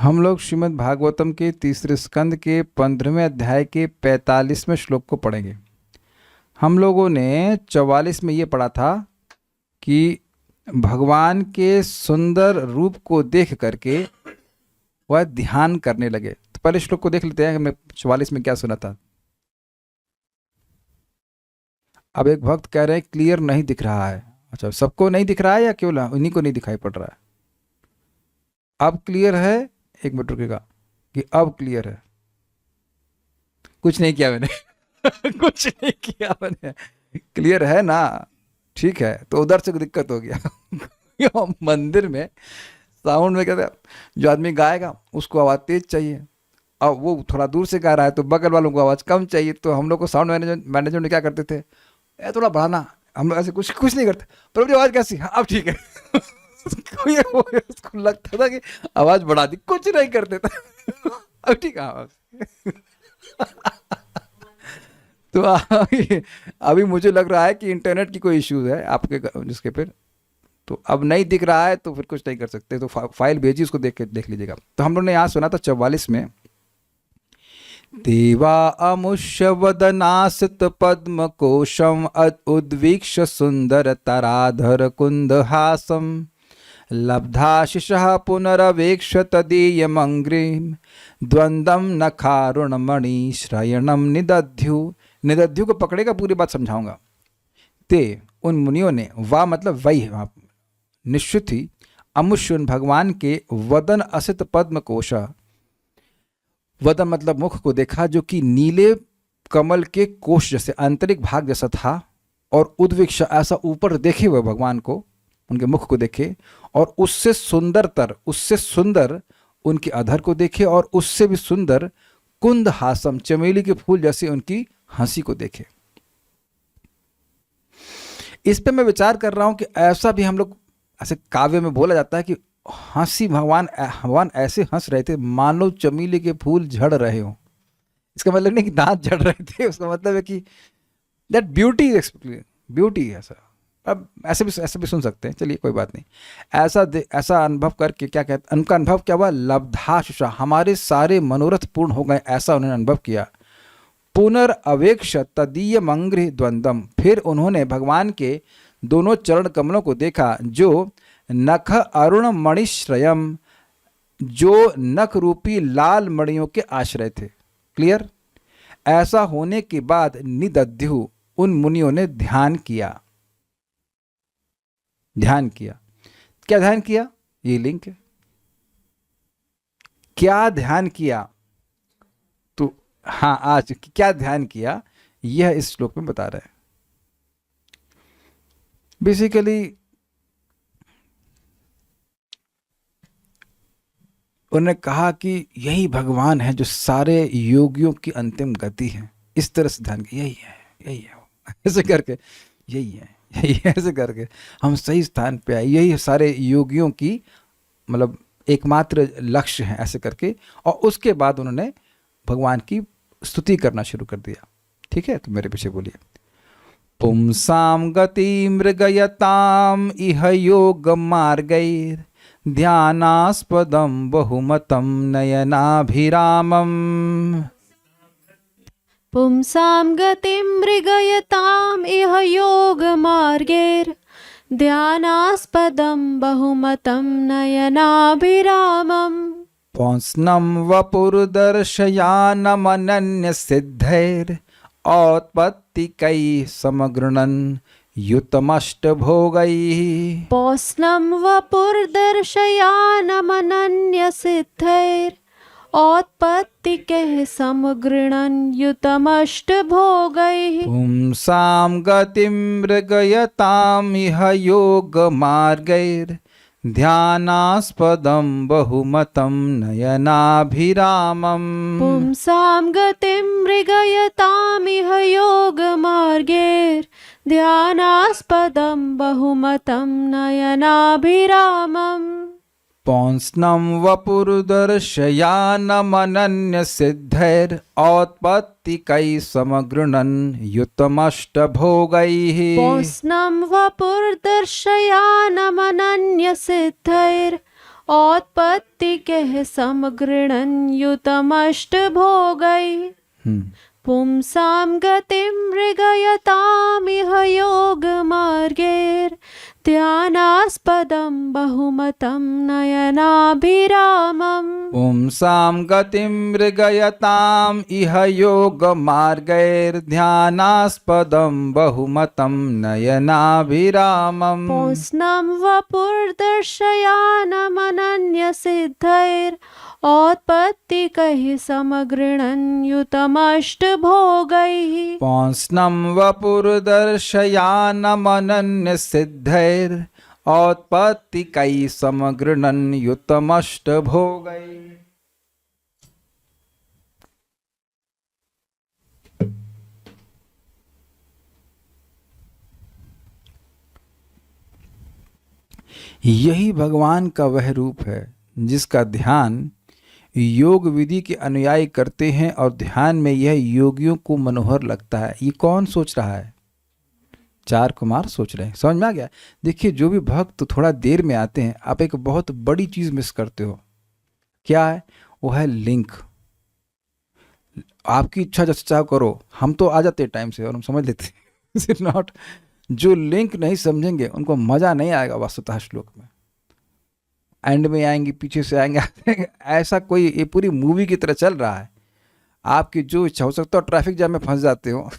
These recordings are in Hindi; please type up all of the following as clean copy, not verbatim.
हम लोग श्रीमद् भागवतम के तीसरे स्कंद के 15वें अध्याय के 45वें श्लोक को पढ़ेंगे। हम लोगों ने 44 में ये पढ़ा था कि भगवान के सुंदर रूप को देख करके वह ध्यान करने लगे। तो पहले श्लोक को देख लेते हैं, हमने 44 में क्या सुना था। अब एक भक्त कह रहे हैं क्लियर नहीं दिख रहा है। अच्छा, सबको नहीं दिख रहा है या केवल उन्हीं को नहीं दिखाई पड़ रहा है? अब क्लियर है? एक मिनट रुकेगा कि अब क्लियर है। कुछ नहीं किया मैंने कुछ नहीं किया मैंने। क्लियर है ना? ठीक है, तो उधर से दिक्कत हो गया मंदिर में साउंड में कहते हैं जो आदमी गाएगा उसको आवाज़ तेज चाहिए, अब वो थोड़ा दूर से गा रहा है तो बगल वालों को आवाज़ कम चाहिए। तो हम लोग को साउंड मैनेजमेंट क्या करते थे, थोड़ा बढ़ाना। हम लोग ऐसे कुछ नहीं करते, पर अपनी आवाज़ कैसी, हाँ अब ठीक है उसको लगता था कि आवाज़ बढ़ा दी, कुछ नहीं करते थे अब ठीक है तो अभी मुझे लग रहा है कि इंटरनेट की कोई इश्यूज है आपके जिसके पे, तो अब नहीं दिख रहा है तो फिर कुछ नहीं कर सकते। तो फाइल भेजी, उसको देख लीजिएगा। तो हम लोग ने यहाँ सुना था 44 में, देवा अमुष्य वदनासित पद्म कोशम उद्वीक्ष सुंदर तराधर कुंदहासम लब्धाशिषः पुनरवेक्ष तदीयमंग्रीम द्वंद्वम नखारुणमणि श्रयणम निदध्यु। निदध्यु को पकड़ेगा, पूरी बात समझाऊंगा। ते उन मुनियों ने, वाह मतलब वही है, निश्चित ही अमुष्य भगवान के वदन असित पद्म कोशा, वदन मतलब मुख को देखा जो कि नीले कमल के कोश जैसे आंतरिक भाग जैसा था, और उद्विक्ष ऐसा ऊपर देखे हुए भगवान को, उनके मुख को देखे, और उससे सुंदरतर, उससे सुंदर उनके अधर को देखे, और उससे भी सुंदर कुंद हासम चमेली के फूल जैसे उनकी हंसी को देखे। इस पे मैं विचार कर रहा हूं कि ऐसा भी हम लोग ऐसे काव्य में बोला जाता है कि हंसी भगवान ऐसे हंस रहे थे मानो चमेली के फूल झड़ रहे हो। इसका मतलब नहीं कि दांत झड़ रहे थे, उसका मतलब है कि दैट ब्यूटी है ऐसा। अब ऐसे भी सुन सकते हैं, चलिए कोई बात नहीं। ऐसा अनुभव करके क्या कहते, उनका अनुभव क्या हुआ, लब्धाशुषा, हमारे सारे मनोरथ पूर्ण हो गए, ऐसा उन्होंने अनुभव किया। पुनरअवेक्ष तदीय मंग्रि द्वंद्वम, फिर उन्होंने भगवान के दोनों चरण कमलों को देखा जो नख अरुण मणिश्रयम, जो नख रूपी लाल मणियों के आश्रय थे। क्लियर? ऐसा होने के बाद निदध्यु, उन मुनियों ने ध्यान किया। क्या ध्यान किया? ये लिंक है। क्या ध्यान किया? तो हाँ, आज क्या ध्यान किया यह इस श्लोक में बता रहे हैं। बेसिकली उन्होंने कहा कि यही भगवान है जो सारे योगियों की अंतिम गति है। इस तरह से ध्यान किया, यही है ऐसे करके, यही है ऐसे करके हम सही स्थान पे आए, यही सारे योगियों की मतलब एकमात्र लक्ष्य है, ऐसे करके। और उसके बाद उन्होंने भगवान की स्तुति करना शुरू कर दिया। ठीक है, तो मेरे पीछे बोलिए। पुंसाम गति मृगयताम इह योग मार्गैर ध्यानास्पदम बहुमतम नयनाभिरामम। पुंसां गतिं मृगयताम् इह योगमार्गैर् ध्यानास्पदं बहुमतं नयनाभिरामम्। पौंस्नं वपुर्दर्शयानमनन्यसिद्धैर् औत्पत्तिकैः समगृणन् युतमष्टभोगैः। पौस्नं वपुर्दर्शयानमनन्यसिद्धैर् औत्पत्तिकैः समगृणन् युतमष्टभोगैः। पुंसां गतिं मृगयताम् इह योगमार्गैर् ध्यानास्पदं बहुमतं नयनाभिरामम्। पुंसां गतिं मृगयतामिह योगमार्गैर् ध्यानास्पदं बहुमतं नयनाभिरामम्। पौंस्नं वपुर्दर्शयानमनन्यसिद्धैर् औत्पत्तिकैः समगृणन् युतमष्टभोगैः। पौंस्नं वपुर्दर्शयानमनन्यसिद्धैर् औत्पत्ति कह समगृणन युतमष्ट भोगै पुंसां गतिं मृगयतामिह योगमार्गैर् ध्यानास्पदं बहुमतं नयनाभिरामम् पुंसां गतिं मृगयताम् इह योगमार्गैर्ध्यानास्पदं बहुमतं नयनाभिरामम् पुंस्नं वपुर्दर्शयानमनन्यसिद्धैर् औत्पत्तिकैः समगृणन् युतमष्टभोगैः पौंस्नं वपुर्दर्शयानमनन्यसिद्धैर् औत्पत्तिकैः समगृणन् युतमष्टभोगैः। यही भगवान का वह रूप है जिसका ध्यान योग विधि के अनुयायी करते हैं और ध्यान में यह योगियों को मनोहर लगता है। ये कौन सोच रहा है? चार कुमार सोच रहे हैं। समझ में आ गया? देखिए, जो भी भक्त थोड़ा देर में आते हैं, आप एक बहुत बड़ी चीज मिस करते हो। क्या है वो? है लिंक। आपकी इच्छा जैसे चाहो करो, हम तो आ जाते हैं टाइम से और हम समझ लेते हैं नॉट। जो लिंक नहीं समझेंगे उनको मजा नहीं आएगा वास्तुतः श्लोक में। एंड में आएंगे, पीछे से आएंगे ऐसा कोई ये पूरी मूवी की तरह चल रहा है। आपकी जो इच्छा हो सकता है ट्रैफिक जाम में फंस जाते हो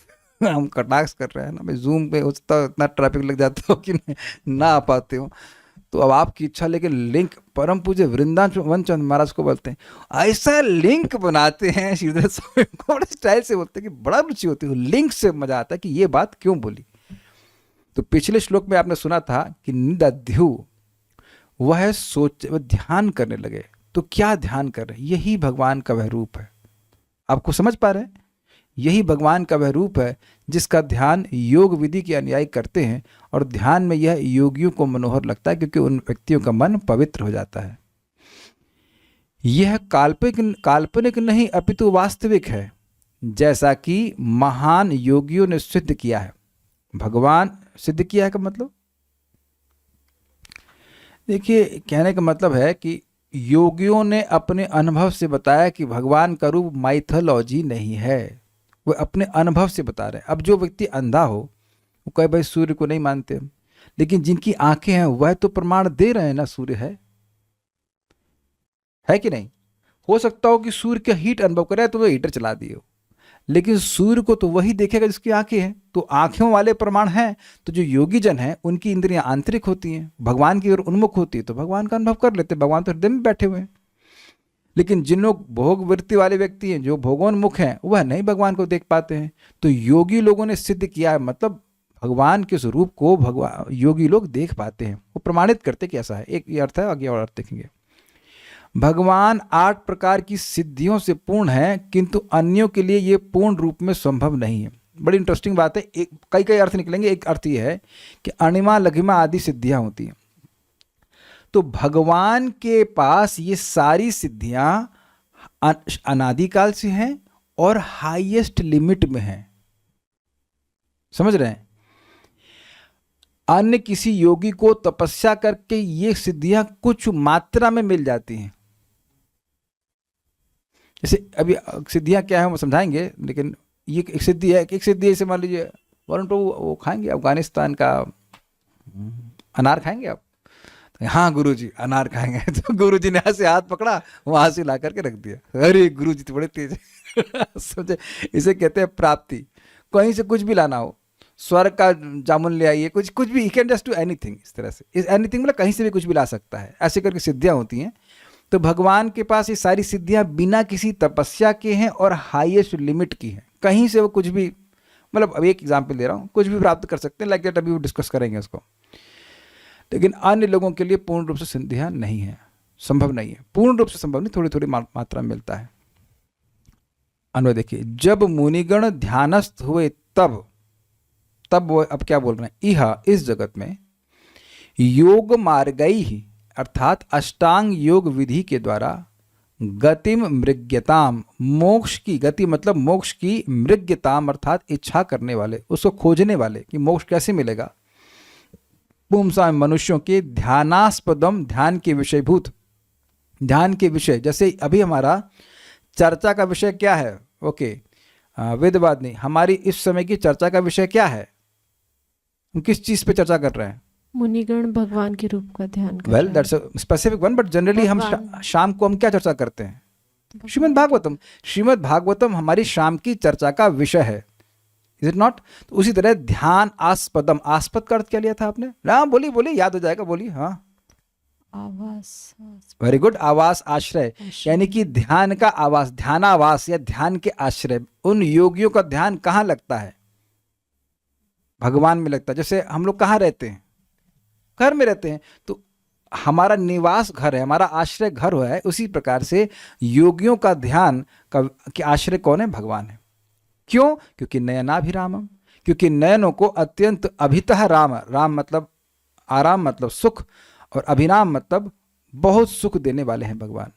हम कटाक्ष कर रहे हैं ना भाई, जूम पे हो सकता है इतना ट्रैफिक लग जाता हो कि ना आ पाते हो। तो अब आपकी इच्छा, लेकिन लिंक परम पूज्य वृंदावन चंद महाराज को बोलते हैं, ऐसा लिंक बनाते हैं श्रीधर स्वामी को, बड़े स्टाइल से बोलते हैं कि बड़ा रुचि होती है। लिंक से मजा आता है कि ये बात क्यों बोली। तो पिछले श्लोक में आपने सुना था कि निदध्यु वह सोच, वह ध्यान करने लगे। तो क्या ध्यान कर रहे हैं? यही भगवान का वह रूप है। आपको समझ पा रहे हैं? यही भगवान का वह रूप है जिसका ध्यान योग विधि के अनुयायी करते हैं और ध्यान में यह योगियों को मनोहर लगता है, क्योंकि उन व्यक्तियों का मन पवित्र हो जाता है। यह काल्पनिक नहीं अपितु वास्तविक है, जैसा कि महान योगियों ने सिद्ध किया है। भगवान सिद्ध किया है का मतलब, देखिए कहने का मतलब है कि योगियों ने अपने अनुभव से बताया कि भगवान का रूप माइथोलॉजी नहीं है, वो अपने अनुभव से बता रहे हैं। अब जो व्यक्ति अंधा हो वो कहे भाई सूर्य को नहीं मानते हम, लेकिन जिनकी आंखें हैं वह तो प्रमाण दे रहे हैं ना सूर्य है कि नहीं। हो सकता हो कि सूर्य का हीट अनुभव करे तो वह हीटर चला दिए हो, लेकिन सूर्य को तो वही देखेगा जिसकी आंखें हैं। तो आंखों वाले प्रमाण हैं। तो जो योगी जन हैं उनकी इंद्रियां आंतरिक होती हैं, भगवान की ओर उन्मुख होती है, तो भगवान का अनुभव कर लेते हैं। भगवान तो हृदय में बैठे हुए हैं। लेकिन जिन लोग भोग वृत्ति वाले व्यक्ति हैं, जो भोगोन्मुख हैं, वह नहीं भगवान को देख पाते हैं। तो योगी लोगों ने सिद्ध किया है, मतलब भगवान के स्वरूप को भगवान योगी लोग देख पाते हैं, वो प्रमाणित करते कि ऐसा है। एक ये अर्थ है, आगे और अर्थ देखेंगे। भगवान 8 प्रकार की सिद्धियों से पूर्ण है, किंतु अन्यों के लिए ये पूर्ण रूप में संभव नहीं है। बड़ी इंटरेस्टिंग बात है। कई अर्थ निकलेंगे। एक अर्थ ये है कि अणिमा लघिमा आदि सिद्धियां होती हैं। तो भगवान के पास ये सारी सिद्धियां अनादिकाल से हैं और हाईएस्ट लिमिट में हैं। समझ रहे हैं? अन्य किसी योगी को तपस्या करके ये सिद्धियां कुछ मात्रा में मिल जाती हैं। जैसे अभी सिद्धियां क्या है वो समझाएंगे, लेकिन ये एक सिद्धि है। एक सिद्धि जैसे मान लीजिए वरुण प्रभु वो खाएंगे अफगानिस्तान का अनार खाएंगे आप? हाँ गुरुजी अनार खाएंगे। तो गुरुजी ने यहाँ से हाथ पकड़ा, वहां से ला करके रख दिया। अरे गुरुजी तो बड़े तेज है समझे? इसे कहते हैं प्राप्ति। कहीं से कुछ भी लाना हो, स्वर्ग का जामुन ले आइए, कुछ भी, he can just do anything. इस तरह से एनीथिंग मतलब कहीं से भी कुछ भी ला सकता है। ऐसे करके सिद्धियां होती हैं। तो भगवान के पास ये सारी सिद्धियां बिना किसी तपस्या के हैं और हाईएस्ट लिमिट की हैं। कहीं से वो कुछ भी, मतलब अब एक एग्जांपल दे रहा हूँ, कुछ भी प्राप्त कर सकते हैं। लाइक दैट अभी वो डिस्कस करेंगे उसको। लेकिन अन्य लोगों के लिए पूर्ण रूप से सिद्धियां नहीं है, संभव नहीं है। पूर्ण रूप से संभव नहीं, थोड़ी थोड़ी मात्रा में मिलता है। अन्वय देखिए, जब मुनिगण ध्यानस्थ हुए तब वो अब क्या बोल रहे हैं? इह इस जगत में योग मार्गई ही अर्थात अष्टांग योग विधि के द्वारा गतिम मृग्यताम, मोक्ष की गति मतलब मोक्ष की, मृग्यताम अर्थात इच्छा करने वाले, उसको खोजने वाले कि मोक्ष कैसे मिलेगा, पुंसा मनुष्यों के ध्यानास्पदम ध्यान के विषयभूत ध्यान के विषय, जैसे अभी हमारा चर्चा का विषय क्या है? ओके, वेदवाद नहीं, हमारी इस समय की चर्चा का विषय क्या है? हम किस चीज पे चर्चा कर रहे हैं? मुनिगण भगवान के रूप का ध्यान कर वेल रहे that's a specific one, but generally हम शाम को हम क्या चर्चा करते हैं? श्रीमद् भागवतम। श्रीमद् भागवतम हमारी शाम की चर्चा का विषय है, इज इट नॉट? तो उसी तरह ध्यान आस्पदम, आस्पद का अर्थ क्या लिया था आपने? हाँ बोलिए बोलिए, याद हो जाएगा, बोलिए। हाँ आवास, वेरी गुड, आवास आश्रय, यानी कि ध्यान का आवास, ध्यानावास या ध्यान के आश्रय। उन योगियों का ध्यान कहाँ लगता है? भगवान में लगता है। जैसे हम लोग कहाँ रहते हैं? घर में रहते हैं, तो हमारा निवास घर है, हमारा आश्रय घर हुआ है। उसी प्रकार से योगियों का ध्यान के आश्रय कौन है? भगवान है। क्यों? क्योंकि नयनाभिरामम, क्योंकि नयनों को अत्यंत अभितः राम, राम मतलब आराम मतलब सुख, और अभिराम मतलब बहुत सुख देने वाले हैं भगवान।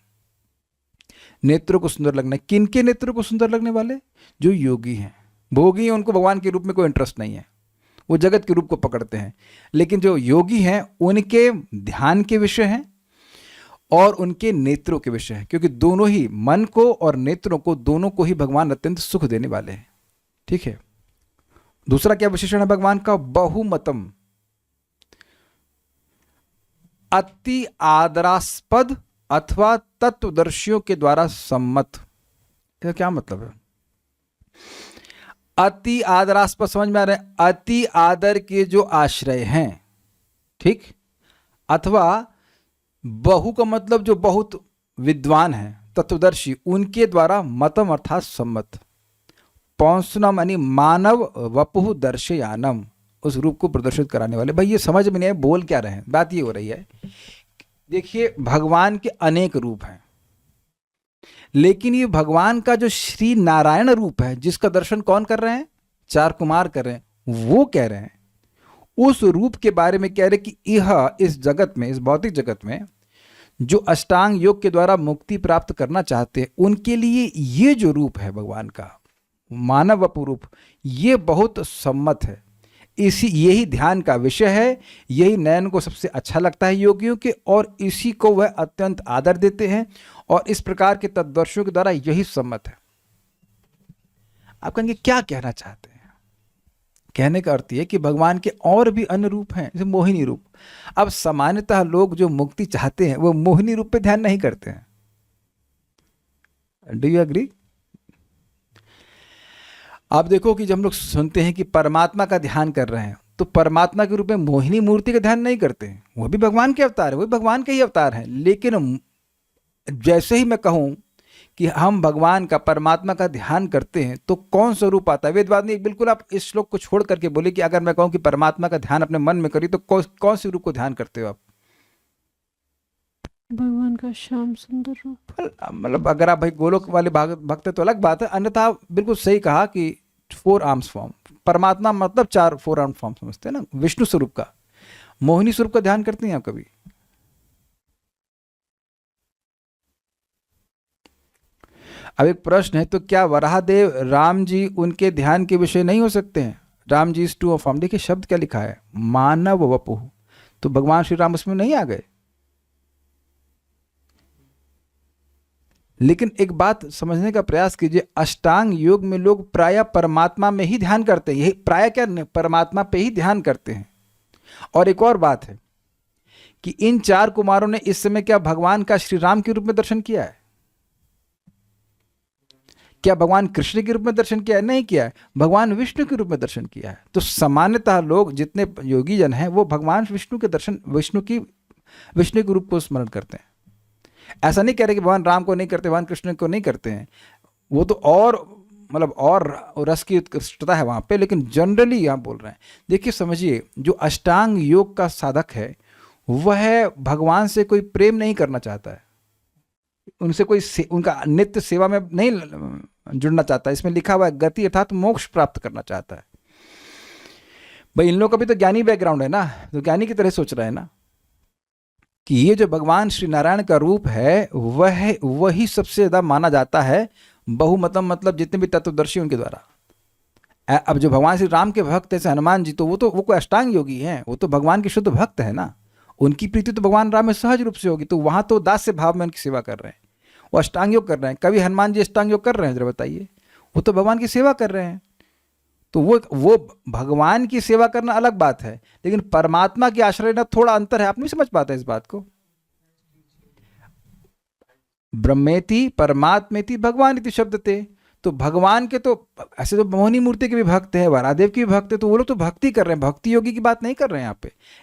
नेत्रों को सुंदर लगना, किन के नेत्रों को सुंदर लगने वाले? जो योगी हैं, भोगी हैं, उनको भगवान के रूप में कोई इंटरेस्ट नहीं है, वो जगत के रूप को पकड़ते हैं। लेकिन जो योगी हैं उनके ध्यान के विषय हैं और उनके नेत्रों के विषय हैं, क्योंकि दोनों ही, मन को और नेत्रों को, दोनों को ही भगवान अत्यंत सुख देने वाले हैं। ठीक है। दूसरा क्या विशेषण है भगवान का? बहुमतम, अति आदरास्पद अथवा तत्वदर्शियों के द्वारा सम्मत। इसका क्या मतलब है? अति आदरास्पद समझ में आ रहा है? अति आदर के जो आश्रय हैं, ठीक। अथवा बहु का मतलब जो बहुत विद्वान हैं, तत्वदर्शी, उनके द्वारा मतम अर्थात सम्मत। पौंसनम यानी मानव वपुः दर्शयानम, उस रूप को प्रदर्शित कराने वाले। भाई ये समझ में नहीं है बोल क्या रहे हैं। बात ये हो रही है, देखिए भगवान के अनेक रूप हैं, लेकिन ये भगवान का जो श्री नारायण रूप है, जिसका दर्शन कौन कर रहे हैं? चार कुमार कर रहे हैं। वो कह रहे हैं, उस रूप के बारे में कह रहे कि यह इस जगत में, इस भौतिक जगत में जो अष्टांग योग के द्वारा मुक्ति प्राप्त करना चाहते हैं, उनके लिए ये जो रूप है भगवान का, मानव वपु रूप, ये बहुत सम्मत है। यही ध्यान का विषय है, यही नयन को सबसे अच्छा लगता है योगियों के, और इसी को वह अत्यंत आदर देते हैं, और इस प्रकार के तत्दर्शियों के द्वारा यही सम्मत है। आप कहेंगे क्या कहना चाहते हैं? कहने का अर्थ यह कि भगवान के और भी अन्य रूप हैं, जैसे मोहिनी रूप। अब सामान्यतः लोग जो मुक्ति चाहते हैं वो मोहिनी रूप पे ध्यान नहीं करते हैं। Do you agree? आप देखो कि जब हम लोग सुनते हैं कि परमात्मा का ध्यान कर रहे हैं, तो परमात्मा के रूप में मोहिनी मूर्ति का ध्यान नहीं करते हैं। वो भी भगवान के अवतार है, वो भी भगवान के ही अवतार हैं। लेकिन जैसे ही मैं कहूं कि हम भगवान का, परमात्मा का ध्यान करते हैं, तो कौन सा रूप आता है? वेदवाद नहीं, बिल्कुल आप इस श्लोक को छोड़ करके बोले कि अगर मैं कहूं कि परमात्मा का ध्यान अपने मन में करिए, तो कौन से रूप को ध्यान करते हो आप? भगवान का श्याम सुंदर रूप। मतलब अगर आप भाई गोलोक वाले भक्त तो अलग बात है, अन्यथा बिल्कुल सही कहा कि 4 आर्म्स फॉर्म, परमात्मा मतलब 4 आर्म फॉर्म समझते हैं ना, विष्णु स्वरूप का। मोहिनी स्वरूप का ध्यान करते हैं आप कभी? अब एक प्रश्न है, तो क्या वराहदेव राम जी उनके ध्यान के विषय नहीं हो सकते हैं? Ram ji is to form. देखिए शब्द क्या लिखा है, मानव वपुः, तो भगवान श्री राम उसमें नहीं आ गए। लेकिन एक बात समझने का प्रयास कीजिए, अष्टांग योग में लोग प्रायः परमात्मा में ही ध्यान करते हैं। यही प्रायः क्या, परमात्मा पे ही ध्यान करते हैं। और एक और बात है कि इन 4 कुमारों ने इस समय क्या भगवान का श्री राम के रूप में दर्शन किया है? क्या भगवान कृष्ण के रूप में दर्शन किया है? नहीं किया है, भगवान विष्णु के रूप में दर्शन किया है। तो सामान्यतः लोग, जितने योगी जन हैं, वो भगवान विष्णु के दर्शन, विष्णु के रूप को स्मरण करते हैं। ऐसा नहीं कह रहे कि भगवान राम को नहीं करते, भगवान कृष्ण को नहीं करते हैं, वो तो और मतलब और रस की उत्कृष्टता है वहां पे, लेकिन जनरली यहां बोल रहे हैं। देखिए समझिए, जो अष्टांग योग का साधक है वह भगवान से कोई प्रेम नहीं करना चाहता है, उनसे कोई उनका नित्य सेवा में नहीं जुड़ना चाहता है। इसमें लिखा हुआ है गति अर्थात मोक्ष प्राप्त करना चाहता है। भाई इन लोगों का भी तो ज्ञानी बैकग्राउंड है ना, तो ज्ञानी की तरह सोच रहा है ना कि ये जो भगवान श्री नारायण का रूप है वही सबसे ज्यादा माना जाता है बहुमतम, मतलब जितने भी तत्वदर्शी उनके द्वारा। अब जो भगवान श्री राम के भक्त जैसे हनुमान जी, तो वो कोई अष्टांग योगी हैं, वो तो भगवान के शुद्ध भक्त है ना, उनकी प्रीति तो भगवान राम में सहज रूप से होगी, तो वहां तो दास्य भाव में उनकी सेवा कर रहे हैं, वो अष्टांग योग कर रहे हैं। कभी हनुमान जी अष्टांग योग कर रहे हैं, जरा बताइए, वो तो भगवान की सेवा कर रहे हैं। तो वो भगवान की सेवा करना अलग बात है, लेकिन परमात्मा की आश्रय लेना थोड़ा अंतर है। आप नहीं समझ पाते इस बात को। ब्रह्मेति परमात्मेति भगवान इति शब्द थे, तो भगवान के तो ऐसे तो मोहिनी मूर्ति के भी भक्त हैं, वरादेव के भी भक्त हैं, तो वो लोग तो भक्ति कर रहे हैं, भक्ति योगी की बात नहीं कर रहे हैं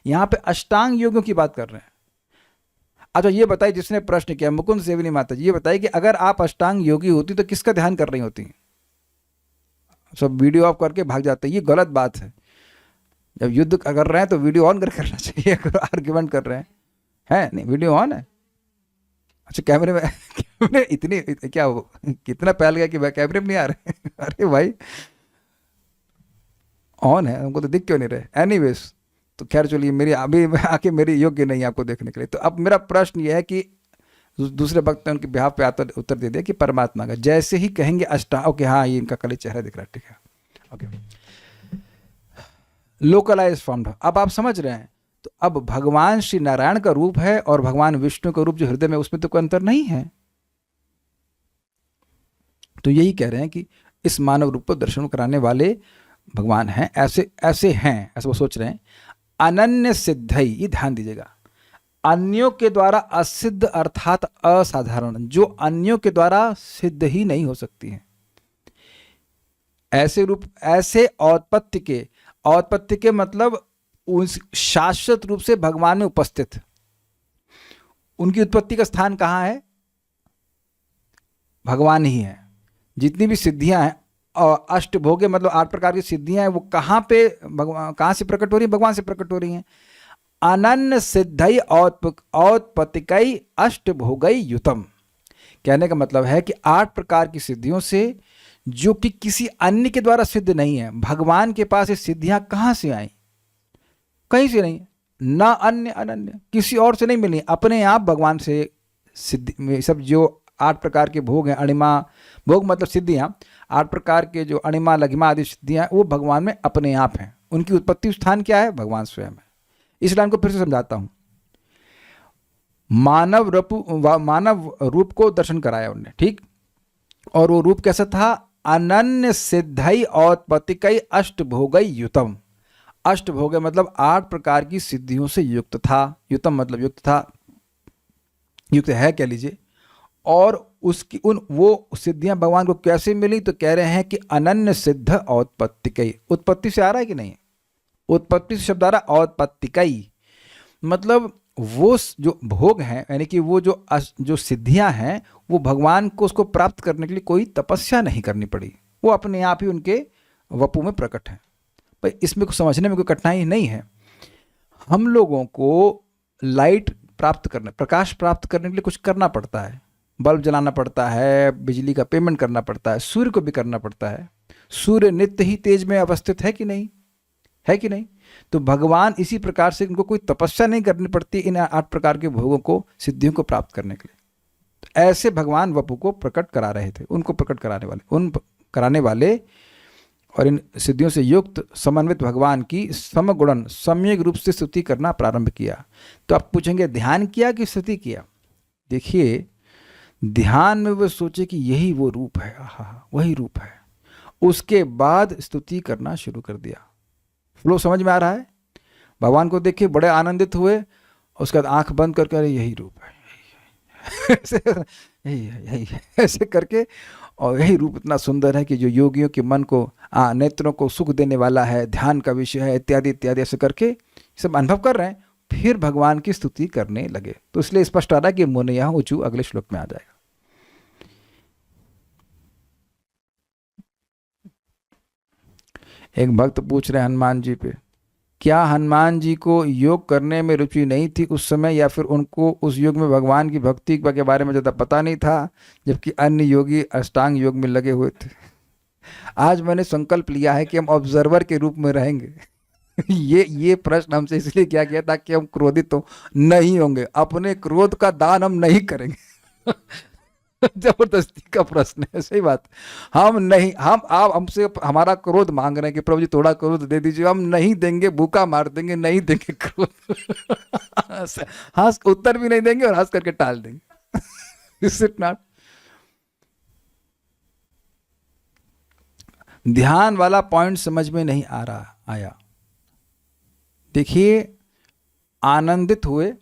यहाँ पे अष्टांग योगियों की बात कर रहे हैं। अच्छा ये बताइए, जिसने प्रश्न किया, मुकुंद सेवनी माता जी, ये बताइए कि अगर आप अष्टांग योगी होती तो किसका ध्यान कर रही होती? सब वीडियो ऑफ करके भाग जाते हैं, ये गलत बात है। जब युद्ध कर रहे हैं तो वीडियो ऑन करके करना चाहिए। अगर आर्ग्यूमेंट कर रहे हैं नहीं, वीडियो ऑन है। अच्छा कैमरे में कैमरे इतनी क्या हो, कितना पहल गया कि भाई कैमरे में नहीं आ रहे। अरे भाई ऑन है, हमको तो दिख क्यों नहीं रहे। एनीवेज, तो खैर चलिए, मेरी अभी आके मेरी योग्य नहीं है आपको देखने के लिए। तो अब मेरा प्रश्न यह है कि दूसरे वक्त ने उनके बिहाफ पे आता उत्तर दे दिया कि परमात्मा का, जैसे ही कहेंगे अष्टा, ओके हाँ ये इनका कल चेहरा दिख रहा है, ठीक है, ओके, लोकलाइज फॉर्म्ड। अब आप समझ रहे हैं। तो अब भगवान श्री नारायण का रूप है और भगवान विष्णु का रूप जो हृदय में, उसमें तो कोई अंतर नहीं है। तो यही कह रहे हैं कि इस मानव रूप को दर्शन कराने वाले भगवान हैं, ऐसे हैं, ऐसे वो सोच रहे हैं। अनन्य सिद्धई, ये ध्यान दीजिएगा, अन्यों के द्वारा असिद्ध अर्थात असाधारण, जो अन्यों के द्वारा सिद्ध ही नहीं हो सकती है। ऐसे रूप, ऐसे औत्पत्ति के मतलब उस शाश्वत रूप से भगवान में उपस्थित। उनकी उत्पत्ति का स्थान कहाँ है? भगवान ही है। जितनी भी सिद्धियां हैं और अष्टभोगे मतलब 8 प्रकार की सिद्धियां हैं, वो कहाँ पे भगवान, कहाँ से प्रकट हो रही है? भगवान से प्रकट हो रही हैं। अनन्य सिद्धई औत्पत्तिकई अष्टभोगई युतम, कहने का मतलब है कि 8 प्रकार की सिद्धियों से, जो कि किसी अन्य के द्वारा सिद्ध नहीं है। भगवान के पास ये सिद्धियां कहाँ से आई? कहीं से नहीं, ना अन्य अनन्य, किसी और से नहीं मिली, अपने आप भगवान से सिद्धि। सब जो 8 प्रकार के भोग हैं, अणिमा भोग मतलब सिद्धियां, 8 प्रकार के जो अणिमा लघिमा आदि सिद्धियां, वो भगवान में अपने आप हैं। उनकी उत्पत्ति स्थान क्या है? भगवान स्वयं है। इस लाइन को फिर से समझाता हूं। मानव रूप को दर्शन कराया उन्होंने, ठीक, और वो रूप कैसा था? अनन्य सिद्धई औत्पत्तिकई अष्टभोगई युतम। अष्टभोग मतलब 8 प्रकार की सिद्धियों से युक्त था। युतम मतलब युक्त था, युक्त है कह लीजिए। और उसकी वो सिद्धियां भगवान को कैसे मिली? तो कह रहे हैं कि अनन्य सिद्ध औत्पत्तिकई, उत्पत्ति से आ रहा है कि नहीं? उत्पत्ति से शब्द आ रहा, औत्पत्तिकई मतलब वो जो भोग हैं, यानी कि वो जो सिद्धियां हैं, वो भगवान को उसको प्राप्त करने के लिए कोई तपस्या नहीं करनी पड़ी, वो अपने आप ही उनके वपु में प्रकट है। पर इसमें कुछ समझने में कोई कठिनाई नहीं है। हम लोगों को लाइट प्राप्त करने, प्रकाश प्राप्त करने के लिए कुछ करना पड़ता है, बल्ब जलाना पड़ता है, बिजली का पेमेंट करना पड़ता है, सूर्य को भी करना पड़ता है। सूर्य नित्य ही तेज में अवस्थित है कि नहीं? है कि नहीं? तो भगवान इसी प्रकार से, इनको कोई तपस्या नहीं करनी पड़ती इन 8 प्रकार के भोगों को, सिद्धियों को प्राप्त करने के लिए। तो ऐसे भगवान वपु को प्रकट करा रहे थे, उनको प्रकट कराने वाले और इन सिद्धियों से युक्त समन्वित भगवान की समगुणन सम्यक रूप से स्तुति करना प्रारंभ किया। तो आप पूछेंगे ध्यान किया कि स्तुति किया? देखिए, ध्यान में वो सोचे कि यही वो रूप है, आहा वही रूप है, उसके बाद स्तुति करना शुरू कर दिया। फ्लो समझ में आ रहा है? भगवान को देखे बड़े आनंदित हुए, उसके बाद आंख बंद करके अरे यही रूप है, यही है, ऐसे करके, और यही रूप इतना सुंदर है कि जो योगियों के मन को, नेत्रों को सुख देने वाला है, ध्यान का विषय है, इत्यादि इत्यादि, ऐसे करके सब अनुभव कर रहे हैं। फिर भगवान की स्तुति करने लगे। तो इसलिए स्पष्ट आ रहा है कि मुनयः ऊचु अगले श्लोक में आ जाएगा। एक भक्त पूछ रहे हनुमान जी पे, क्या हनुमान जी को योग करने में रुचि नहीं थी उस समय, या फिर उनको उस युग में भगवान की भक्ति के बारे में ज़्यादा पता नहीं था, जबकि अन्य योगी अष्टांग योग में लगे हुए थे? आज मैंने संकल्प लिया है कि हम ऑब्जर्वर के रूप में रहेंगे। ये प्रश्न हमसे इसलिए किया गया ताकि हम क्रोधित तो नहीं होंगे, अपने क्रोध का दान हम नहीं करेंगे। जबरदस्ती का प्रश्न है, सही बात। हम नहीं, हम आप हमसे हमारा क्रोध मांग रहे हैं कि प्रभु जी थोड़ा क्रोध दे दीजिए, हम नहीं देंगे, भूखा मार देंगे, नहीं देंगे क्रोध। हंस उत्तर भी नहीं देंगे और हंस करके टाल देंगे। Is it not? ध्यान वाला पॉइंट समझ में नहीं आ रहा आया। देखिए, आनंदित हुए।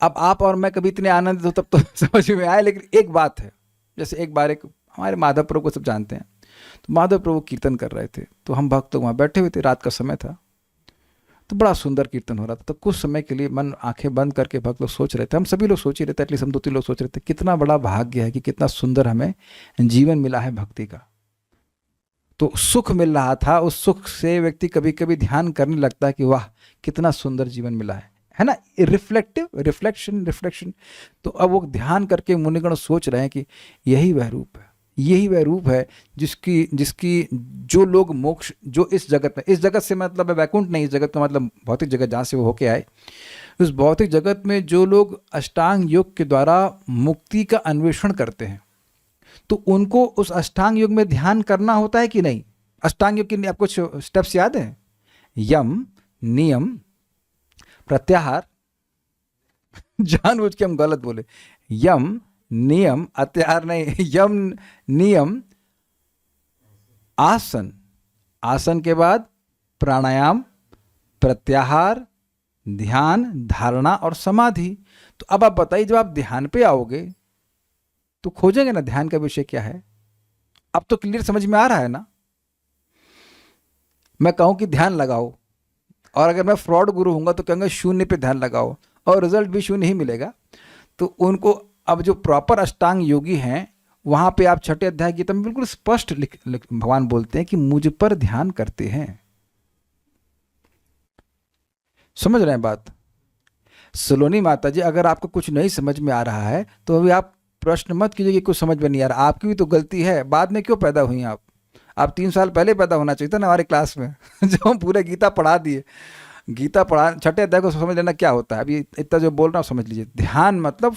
अब आप और मैं कभी इतने आनंदित हो तब तो समझ में आए, लेकिन एक बात है, जैसे एक बार एक हमारे माधव प्रभु को सब जानते हैं, तो माधव प्रभु कीर्तन कर रहे थे, तो हम भक्त लोग वहाँ बैठे हुए थे, रात का समय था, तो बड़ा सुंदर कीर्तन हो रहा था। तो कुछ समय के लिए मन आंखें बंद करके भक्त लोग सोच रहे थे, हम सभी लोग सोच ही रहे थे, एटलीस्ट हम 2-3 लोग सोच रहे थे, कितना बड़ा भाग्य है कि कितना सुंदर हमें जीवन मिला है भक्ति का। तो सुख मिल रहा था, उस सुख से व्यक्ति कभी कभी ध्यान करने लगता है कि वाह कितना सुंदर जीवन मिला है ना? रिफ्लेक्शन। तो अब वो ध्यान करके मुनिगण सोच रहे हैं कि यही वह रूप है, यही वह रूप है जिसकी जो लोग मोक्ष, जो इस जगत में, इस जगत से मतलब वैकुंठ नहीं, इस जगत का मतलब भौतिक जगत जहाँ से वो होके आए, उस भौतिक जगत में जो लोग अष्टांग योग के द्वारा मुक्ति का अन्वेषण करते हैं, तो उनको उस अष्टांग योग में ध्यान करना होता है कि नहीं? अष्टांग योग की आपको कुछ स्टेप्स याद हैं? यम, नियम, प्रत्याहार। जानबूझ के हम गलत बोले, यम नियम, अत्याहार नहीं, यम नियम, आसन, आसन के बाद प्राणायाम, प्रत्याहार, ध्यान, धारणा और समाधि। तो अब आप बताइए, जब आप ध्यान पे आओगे तो खोजेंगे ना ध्यान का विषय क्या है। अब तो क्लियर समझ में आ रहा है ना? मैं कहूं कि ध्यान लगाओ, और अगर मैं फ्रॉड गुरु हूंगा तो कहूँगा शून्य पे ध्यान लगाओ, और रिजल्ट भी शून्य ही मिलेगा। तो उनको अब जो प्रॉपर अष्टांग योगी हैं, वहां पे आप 6ठे अध्याय गीता में बिल्कुल स्पष्ट भगवान बोलते हैं कि मुझ पर ध्यान करते हैं। समझ रहे हैं बात? सलोनी माता जी, अगर आपको कुछ नहीं समझ में आ रहा है तो अभी आप प्रश्न मत कीजिए कि कुछ समझ में नहीं आ रहा। आपकी भी तो गलती है, बाद में क्यों पैदा हुई आप 3 साल पहले पैदा होना चाहिए था ना हमारे क्लास में। जब हम पूरे गीता पढ़ा दिए, गीता पढ़ा 6ठे अध्याय को समझ लेना क्या होता है। अभी इतना जो बोल रहा हूँ समझ लीजिए। ध्यान मतलब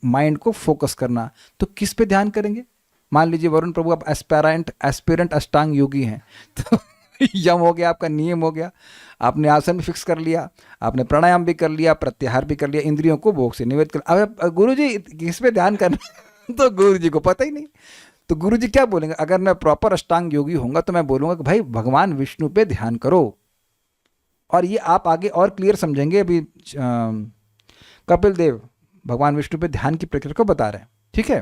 माइंड को फोकस करना। तो किस पे ध्यान करेंगे? मान लीजिए वरुण प्रभु आप एस्पिरेंट अष्टांग योगी हैं, तो यम हो गया, आपका नियम हो गया, आपने आसन भी फिक्स कर लिया, आपने प्राणायाम भी कर लिया, प्रत्याहार भी कर लिया, इंद्रियों को भोग से निवेद कर। अब गुरु जी किस पे ध्यान करना? तो गुरु जी को पता ही नहीं। तो गुरु जी क्या बोलेंगे? अगर मैं प्रॉपर अष्टांग योगी होऊंगा तो मैं बोलूंगा कि भाई भगवान विष्णु पे ध्यान करो। और ये आप आगे और क्लियर समझेंगे। अभी कपिल देव भगवान विष्णु पे ध्यान की प्रक्रिया को बता रहे हैं, ठीक है?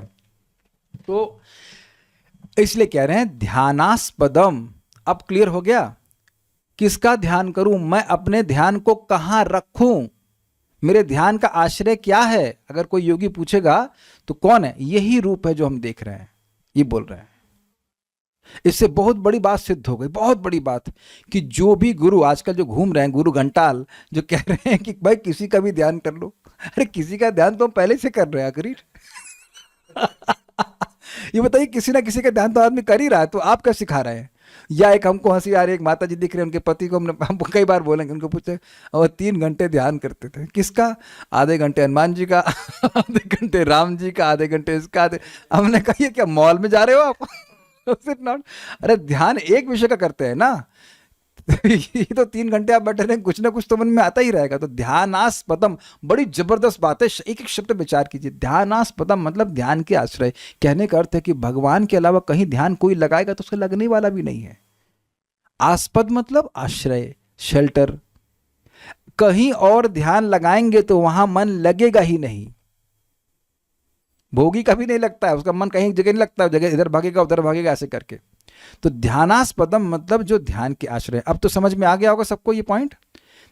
तो इसलिए कह रहे हैं ध्यानास्पदम। अब क्लियर हो गया किसका ध्यान करूं, मैं अपने ध्यान को कहां रखूं, मेरे ध्यान का आश्रय क्या है। अगर कोई योगी पूछेगा तो कौन है? यही रूप है जो हम देख रहे हैं, ये बोल रहे हैं। इससे बहुत बड़ी बात सिद्ध हो गई, बहुत बड़ी बात, कि जो भी गुरु आजकल जो घूम रहे हैं, गुरु घंटाल, जो कह रहे हैं कि भाई किसी का भी ध्यान कर लो। अरे किसी का ध्यान तो हम पहले से कर रहे हैं आखिर। ये बताइए, किसी ना किसी का ध्यान तो आदमी कर ही रहा है, तो आप क्या सिखा रहे हैं? या एक हमको हंसी आ रही है, एक माता जी दिख रहे हैं, उनके पति को हम कई बार बोलेंगे, उनको पूछे और 3 घंटे ध्यान करते थे। किसका? आधे घंटे हनुमान जी का, आधे घंटे राम जी का, आधे घंटे इसका। हमने कहा ये क्या मॉल में जा रहे हो आप? नॉट। अरे ध्यान एक विषय का करते हैं ना। ये तो 3 घंटे आप बैठे रहे, कुछ ना कुछ तो मन में आता ही रहेगा। तो ध्यानास्पदम बड़ी जबरदस्त बात है। एक एक शब्द विचार कीजिए। ध्यानास्पदम मतलब ध्यान के आश्रय। कहने का अर्थ है कि भगवान के अलावा कहीं ध्यान कोई लगाएगा तो उसका लगने वाला भी नहीं है। आस्पद मतलब आश्रय, शेल्टर। कहीं और ध्यान लगाएंगे तो वहां मन लगेगा ही नहीं। भोगी का भी नहीं लगता है, उसका मन कहीं जगह नहीं लगता है, जगह इधर भागेगा उधर भागेगा ऐसे करके। तो ध्यानास्पदम मतलब जो ध्यान के आश्रय। अब तो समझ में आ गया होगा सबको ये पॉइंट।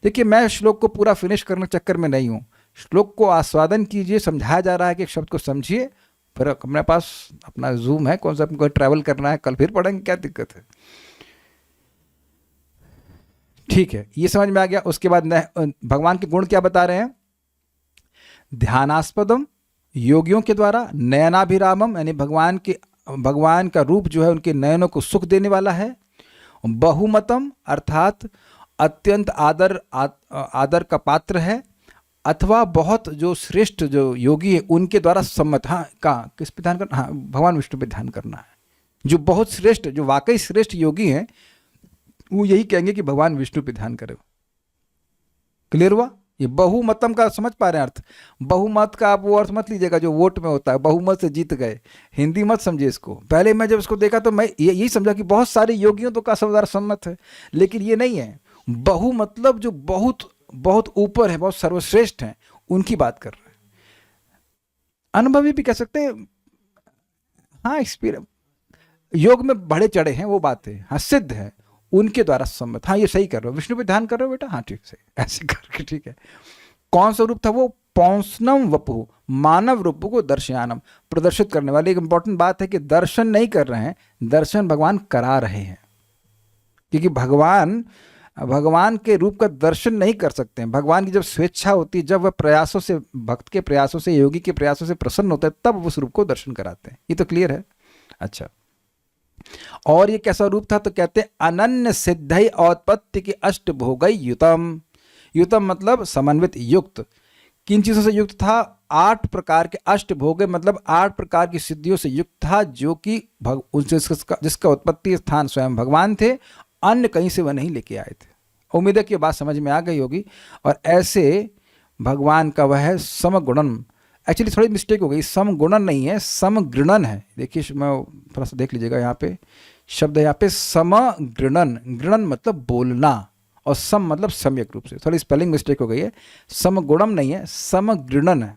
देखिए, मैं श्लोक को पूरा फिनिश करने के चक्कर में नहीं हूं। श्लोक को आस्वादन कीजिए, समझाया जा रहा है कि एक शब्द को समझिए। फिर अपने पास अपना जूम है, कौन सा आपको ट्रैवल करना है, कल फिर पढ़ेंगे, क्या दिक्कत है? ठीक है, ये समझ में आ गया। उसके बाद भगवान के गुण क्या बता रहे हैं? ध्यानास्पदम योगियों के द्वारा, नयनाभिरामम यानी भगवान का रूप जो है उनके नयनों को सुख देने वाला है। बहुमतम अर्थात अत्यंत आदर का पात्र है। अथवा बहुत जो श्रेष्ठ जो योगी है उनके द्वारा सम्मत। हाँ, कहाँ किस पे ध्यान करना? हाँ, भगवान विष्णु पे ध्यान करना है। जो बहुत श्रेष्ठ, जो वाकई श्रेष्ठ योगी हैं, वो यही कहेंगे कि भगवान विष्णु पे ध्यान करो। क्लियर हुआ? ये बहुमतम का समझ पा रहे हैं अर्थ? बहुमत का आप वो अर्थ मत लीजिएगा जो वोट में होता है, बहुमत से जीत गए, हिंदी मत समझिए इसको। पहले मैं जब इसको देखा तो मैं यही समझा कि बहुत सारे योगियों तो का द्वारा सम्मत है, लेकिन ये नहीं है। बहु मतलब जो बहुत बहुत ऊपर है, बहुत सर्वश्रेष्ठ हैं, उनकी बात कर रहे हैं। अनुभवी भी कह सकते हैं, हाँ, एक्सपीरियंस, योग में बढ़े चढ़े हैं, वो बात है, हाँ, सिद्ध है, उनके द्वारा सम्मत। हाँ, ये सही कर रहे हो, विष्णु पे ध्यान कर रहे हो बेटा, हाँ ठीक से ऐसे करके, ठीक है। कौन सा रूप था वो? पौंसनम वपु, मानव रूप को दर्शयानम, प्रदर्शित करने वाली। एक इंपॉर्टेंट बात है कि दर्शन नहीं कर रहे हैं, दर्शन भगवान करा रहे हैं, क्योंकि भगवान के रूप का दर्शन नहीं कर सकते हैं। भगवान की जब स्वेच्छा होती है, जब वह प्रयासों से, भक्त के प्रयासों से, योगी के प्रयासों से प्रसन्न होता है, तब उस रूप को दर्शन कराते हैं। ये तो क्लियर है? अच्छा, और ये कैसा रूप था? तो कहते हैं अनन्य सिद्धि औत्पत्ति की अष्ट भोगई युतम। युतम मतलब समन्वित, युक्त। किन चीजों से युक्त था? 8 प्रकार के अष्ट भोगे, मतलब 8 प्रकार की सिद्धियों से युक्त था, जो कि जिसका उत्पत्ति स्थान स्वयं भगवान थे, अन्य कहीं से वह नहीं लेके आए थे। उम्मीद है कि बात समझ में आ गई होगी। और ऐसे भगवान का वह है समगुणन। एक्चुअली थोड़ी मिस्टेक हो गई, समगुणन नहीं है, समगृणन है। देखिए, मैं थोड़ा सा देख लीजिएगा, यहाँ पे शब्द है, यहाँ पे समगृणन। गृणन मतलब बोलना, और सम मतलब सम्यक रूप से। थोड़ी स्पेलिंग मिस्टेक हो गई है, समगुणम नहीं है, समगृणन है।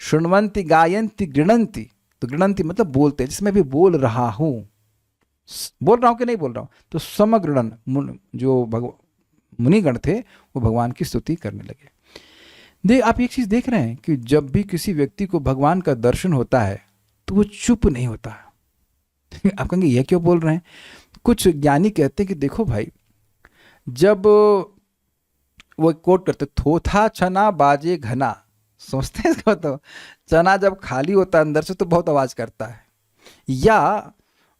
शृण्वन्ति गायन्ति गृणन्ति, तो गृणन्ति मतलब बोलते हैं, जिसमें भी बोल रहा हूँ, बोल रहा हूँ कि नहीं बोल रहा हूँ। तो समगृणन, जो मुनिगण थे वो भगवान की स्तुति करने लगे। आप एक चीज देख रहे हैं कि जब भी किसी व्यक्ति को भगवान का दर्शन होता है तो वो चुप नहीं होता। आप कहेंगे ये क्यों बोल रहे हैं? कुछ ज्ञानी कहते हैं कि देखो भाई, जब वो कोट करते, थोथा चना बाजे घना, सोचते हैं इसको, तो चना जब खाली होता है अंदर से तो बहुत आवाज करता है, या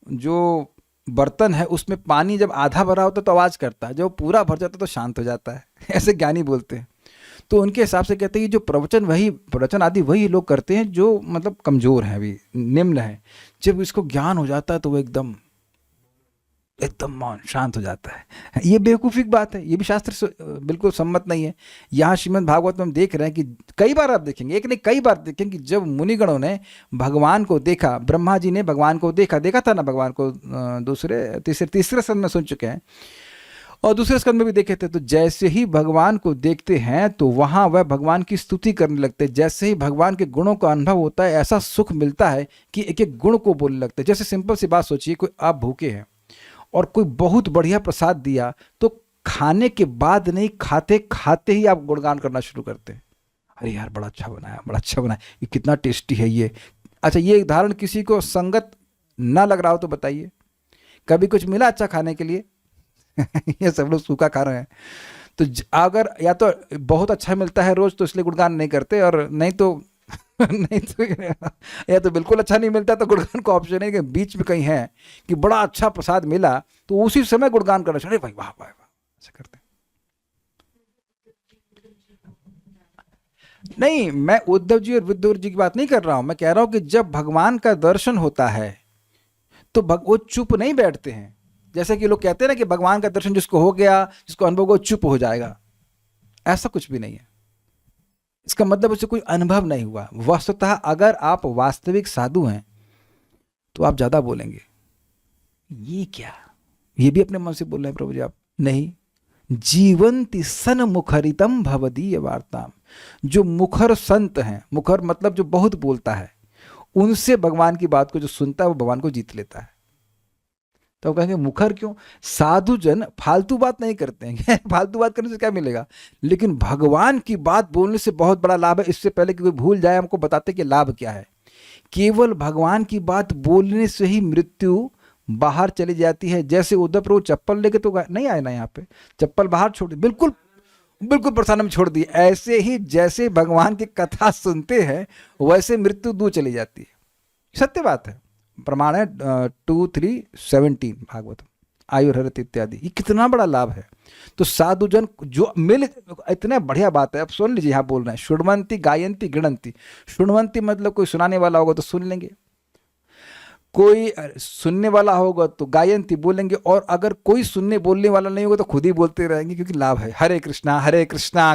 जो बर्तन है उसमें पानी जब आधा भरा होता है तो आवाज करता है, जब पूरा भर जाता है तो शांत हो जाता है। ऐसे ज्ञानी बोलते हैं। तो उनके हिसाब से कहते हैं कि जो प्रवचन आदि वही लोग करते हैं जो मतलब कमजोर हैं, अभी निम्न है। जब इसको ज्ञान हो जाता है तो वो एकदम मौन शांत हो जाता है। ये बेवकूफ़ी की बात है, ये भी शास्त्र से बिल्कुल सम्मत नहीं है। यहाँ श्रीमद् भागवत में हम देख रहे हैं कि कई बार आप देखेंगे, एक नहीं कई बार देखेंगे, कि जब मुनिगणों ने भगवान को देखा, ब्रह्मा जी ने भगवान को देखा था ना, भगवान को तीसरे स्कंद में सुन चुके हैं, और दूसरे स्कंद में भी देखे थे। तो जैसे ही भगवान को देखते हैं तो वहाँ वह भगवान की स्तुति करने लगते हैं। जैसे ही भगवान के गुणों का अनुभव होता है, ऐसा सुख मिलता है कि एक एक गुण को बोलने लगते हैं। जैसे सिंपल सी बात सोचिए, कोई आप भूखे हैं और कोई बहुत बढ़िया प्रसाद दिया, तो खाने के बाद नहीं, खाते खाते ही आप गुणगान करना शुरू करते हैं, अरे यार बड़ा अच्छा बनाया, बड़ा अच्छा बनाया, ये कितना टेस्टी है ये। अच्छा, ये उदाहरण किसी को संगत ना लग रहा हो तो बताइए, कभी कुछ मिला अच्छा खाने के लिए? ये सब लोग सूखा खा रहे हैं। तो अगर या तो बहुत अच्छा मिलता है रोज तो इसलिए गुणगान नहीं करते, और नहीं तो नहीं तो या तो बिल्कुल अच्छा नहीं मिलता तो गुणगान का ऑप्शन है कि बीच में कहीं है कि बड़ा अच्छा प्रसाद मिला तो उसी समय गुणगान करना चाहिए, भाई वाह वाह वाह, ऐसा करते हैं। नहीं, मैं उद्धव जी और विदुर जी की बात नहीं कर रहा हूं, मैं कह रहा हूं कि जब भगवान का दर्शन होता है तो वो चुप नहीं बैठते हैं। जैसे कि लोग कहते हैं ना कि भगवान का दर्शन जिसको हो गया, जिसको अनुभव हो, चुप हो जाएगा, ऐसा कुछ भी नहीं है। इसका मतलब उससे कोई अनुभव नहीं हुआ। वस्तुतः अगर आप वास्तविक साधु हैं तो आप ज्यादा बोलेंगे, ये क्या, ये भी अपने मन से बोल रहे हैं प्रभु जी आप? नहीं, जीवंती सन मुखरितम भवदीय वार्ताम। जो मुखर संत हैं, मुखर मतलब जो बहुत बोलता है, उनसे भगवान की बात को जो सुनता है वो भगवान को जीत लेता है। तो कहेंगे मुखर क्यों? साधु जन फालतू बात नहीं करते हैं। फालतू बात करने से क्या मिलेगा? लेकिन भगवान की बात बोलने से बहुत बड़ा लाभ है। इससे पहले कि कोई भूल जाए, हमको बताते कि लाभ क्या है। केवल भगवान की बात बोलने से ही मृत्यु बाहर चली जाती है। जैसे उद्धव प्रभु चप्पल लेके तो नहीं आए ना, यहाँ पे चप्पल बाहर छोड़ दी, बिल्कुल बिल्कुल प्रसाद में छोड़ दी। ऐसे ही जैसे भगवान की कथा सुनते हैं वैसे मृत्यु दूर चली जाती है। सत्य बात है, प्रमाण है 2:3:17 भागवत। आयुर्हरत इत्यादि, ये कितना बड़ा लाभ है। तो साधुजन जो मिल, इतने बढ़िया बात है। अब सुन लीजिए, यहाँ बोल रहे हैं शृण्वन्ति गायन्ति गृणन्ति। शृण्वन्ति मतलब कोई सुनाने वाला होगा तो सुन लेंगे, कोई सुनने वाला होगा तो गायन्ति बोलेंगे, और अगर कोई सुनने बोलने वाला नहीं होगा तो खुद ही बोलते रहेंगे, क्योंकि लाभ है। हरे कृष्णा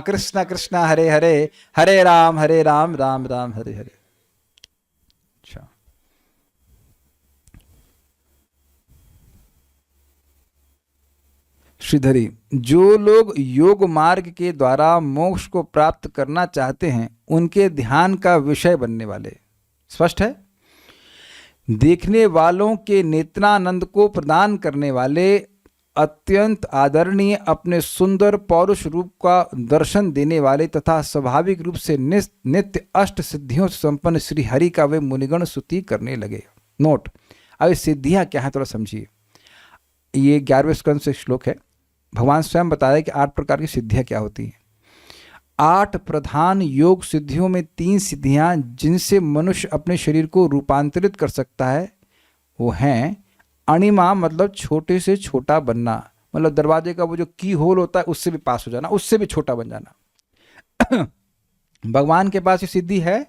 कृष्णा कृष्णा हरे हरे, हरे राम राम राम हरे हरे। अच्छा, श्रीधरी, जो लोग योग मार्ग के द्वारा मोक्ष को प्राप्त करना चाहते हैं उनके ध्यान का विषय बनने वाले, स्पष्ट है, देखने वालों के नेत्रानंद को प्रदान करने वाले, अत्यंत आदरणीय अपने सुंदर पौरुष रूप का दर्शन देने वाले तथा स्वाभाविक रूप से नित्य अष्ट सिद्धियों से संपन्न श्री हरि का वे मुनिगण स्तुति करने लगे। नोट, अब सिद्धियां क्या है थोड़ा समझिए। ये 11वें स्कंद से श्लोक है। भगवान स्वयं बताया कि 8 प्रकार की सिद्धियां क्या होती हैं। 8 प्रधान योग सिद्धियों में 3 सिद्धियां जिनसे मनुष्य अपने शरीर को रूपांतरित कर सकता है वो हैं अणिमा, मतलब छोटे से छोटा बनना, मतलब दरवाजे का वो जो की होल होता है उससे भी पास हो जाना, उससे भी छोटा बन जाना। भगवान के पास ये सिद्धि है,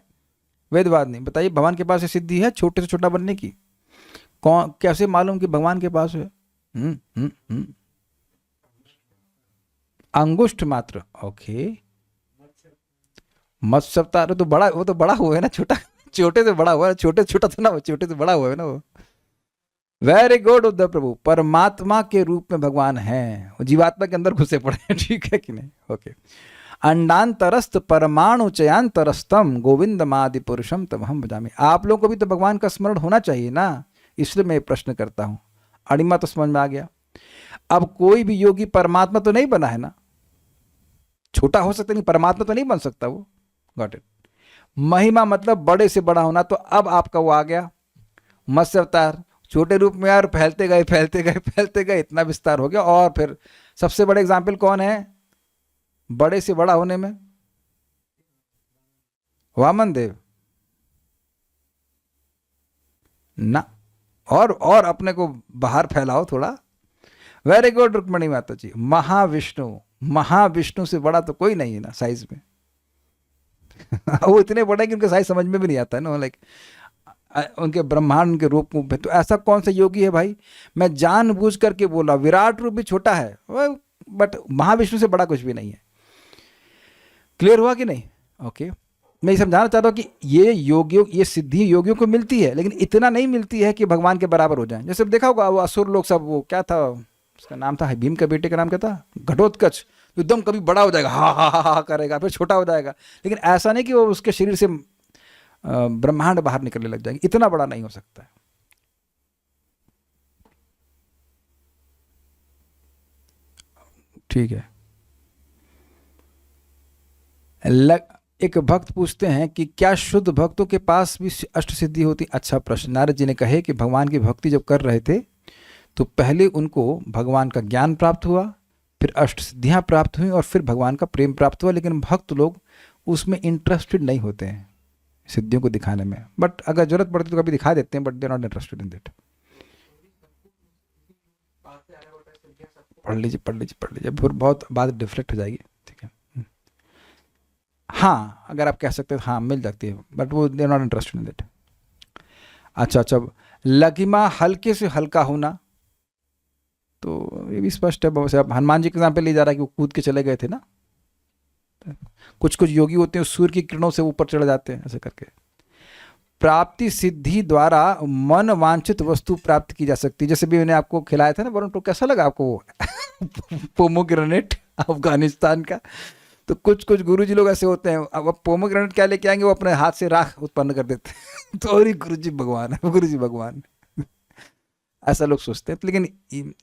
वेदवाद नहीं। बताइए, भगवान के पास ये सिद्धि है छोटे से छोटा बनने की? कौन, कैसे मालूम कि भगवान के पास है? अंगुष्ठ मात्र, ओके। मत्स्य अवतार तो बड़ा, वो तो बड़ा हुआ है ना, छोटा छोटे से बड़ा हुआ है, छोटे से छोटा था ना वो, छोटे से बड़ा हुआ है ना वो। वेरी गुड उद्धव प्रभु, परमात्मा के रूप में भगवान है, जीवात्मा के अंदर घुसे पड़े हैं, ठीक है कि नहीं? ओके। अंडांतरस्त परमाणु चयांतरस्तम गोविंदमादि पुरुषम तमहम भजामि। आप लोगों को भी तो भगवान का स्मरण होना चाहिए ना, इसलिए मैं प्रश्न करता हूं। अणिमा तो समझ में आ गया। अब कोई भी योगी परमात्मा तो नहीं बना है ना, छोटा हो सकता नहीं, परमात्मा तो नहीं बन सकता वो। Got it. महिमा मतलब बड़े से बड़ा होना, तो अब आपका वो आ गया मत्स्य अवतार, छोटे रूप में यार फैलते गए फैलते गए फैलते गए, इतना विस्तार हो गया। और फिर सबसे बड़े एग्जाम्पल कौन है बड़े से बड़ा होने में? वामन देव ना। और अपने को बाहर फैलाओ थोड़ा। वेरी गुड रुक्मणी माता जी। महाविष्णु, महाविष्णु से बड़ा तो कोई नहीं है ना साइज में। वो इतने बड़े कि उनके साइज समझ में भी नहीं आता है ना, लाइक उनके ब्रह्मांड, उनके रूप में। तो ऐसा कौन सा योगी है भाई? मैं जानबूझ करके बोला, विराट रूप भी छोटा है बट महाविष्णु से बड़ा कुछ भी नहीं है। क्लियर हुआ कि नहीं? ओके। मैं ये समझाना चाहता हूँ कि ये योगियों, ये सिद्धि योगियों को मिलती है, लेकिन इतना नहीं मिलती है कि भगवान के बराबर हो जाए। जैसे देखा होगा वो असुर लोग सब, वो क्या था उसका नाम था, भीम के बेटे का नाम क्या था? घटोत्कच। एकदम कभी बड़ा हो जाएगा, हा हा हा करेगा, फिर छोटा हो जाएगा, लेकिन ऐसा नहीं कि वो उसके शरीर से ब्रह्मांड बाहर निकलने लग जाएंगे। इतना बड़ा नहीं हो सकता है। ठीक है। एक भक्त पूछते हैं कि क्या शुद्ध भक्तों के पास भी अष्ट सिद्धि होती? अच्छा प्रश्न। नारद जी ने कहे कि भगवान की भक्ति जब कर रहे थे तो पहले उनको भगवान का ज्ञान प्राप्त हुआ, फिर अष्ट सिद्धियां प्राप्त हुई और फिर भगवान का प्रेम प्राप्त हुआ, लेकिन भक्त लोग उसमें इंटरेस्टेड नहीं होते हैं सिद्धियों को दिखाने में। बट अगर जरूरत पड़ती तो कभी दिखा देते हैं, but they not interested in that. पढ़ लीजिए, फिर बहुत बात डिफ्लेक्ट हो जाएगी। ठीक है। हाँ, अगर आप कह सकते हैं हाँ मिल जाती है, बट वो they not interested in that. अच्छा, लघिमा हल्के से हल्का होना, तो ये भी स्पष्ट है। बहुत से आप हनुमान जी के एग्जाम्पल ले जा रहा है कि वो कूद के चले गए थे ना। कुछ योगी होते हैं सूर्य की किरणों से ऊपर चढ़ जाते हैं, ऐसे करके। प्राप्ति सिद्धि द्वारा मन वांछित वस्तु प्राप्त की जा सकती है। जैसे भी मैंने आपको खिलाया था ना वरुण, तो कैसा लगा आपको वो पोमोग्रेनेट अफगानिस्तान का? तो कुछ गुरुजी लोग ऐसे होते हैं, अब पोमोग्रेनेट क्या लेके आएंगे, वो अपने हाथ से राख उत्पन्न कर देते हैं। तो और गुरुजी भगवान है, गुरुजी भगवान ऐसा लोग सोचते हैं। लेकिन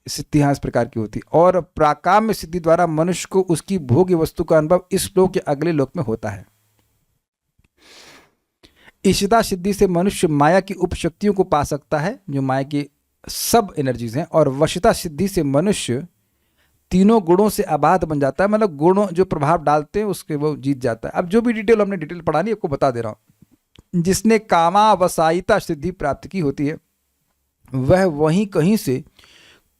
सिद्धियां इस प्रकार की होती। और प्राकाम्य सिद्धि द्वारा मनुष्य को उसकी भोग्य वस्तु का अनुभव इस लोक या अगले लोक में होता है। ईशिता सिद्धि से मनुष्य माया की उपशक्तियों को पा सकता है, जो माया की सब एनर्जीज हैं। और वशिता सिद्धि से मनुष्य तीनों गुणों से आबाद बन जाता है, मतलब गुणों जो प्रभाव डालते हैं उसके वो जीत जाता है। अब जो भी डिटेल हमने डिटेल पढ़ानी आपको बता दे रहा हूं। जिसने कामावसायिता सिद्धि प्राप्त की होती है वह वहीं कहीं से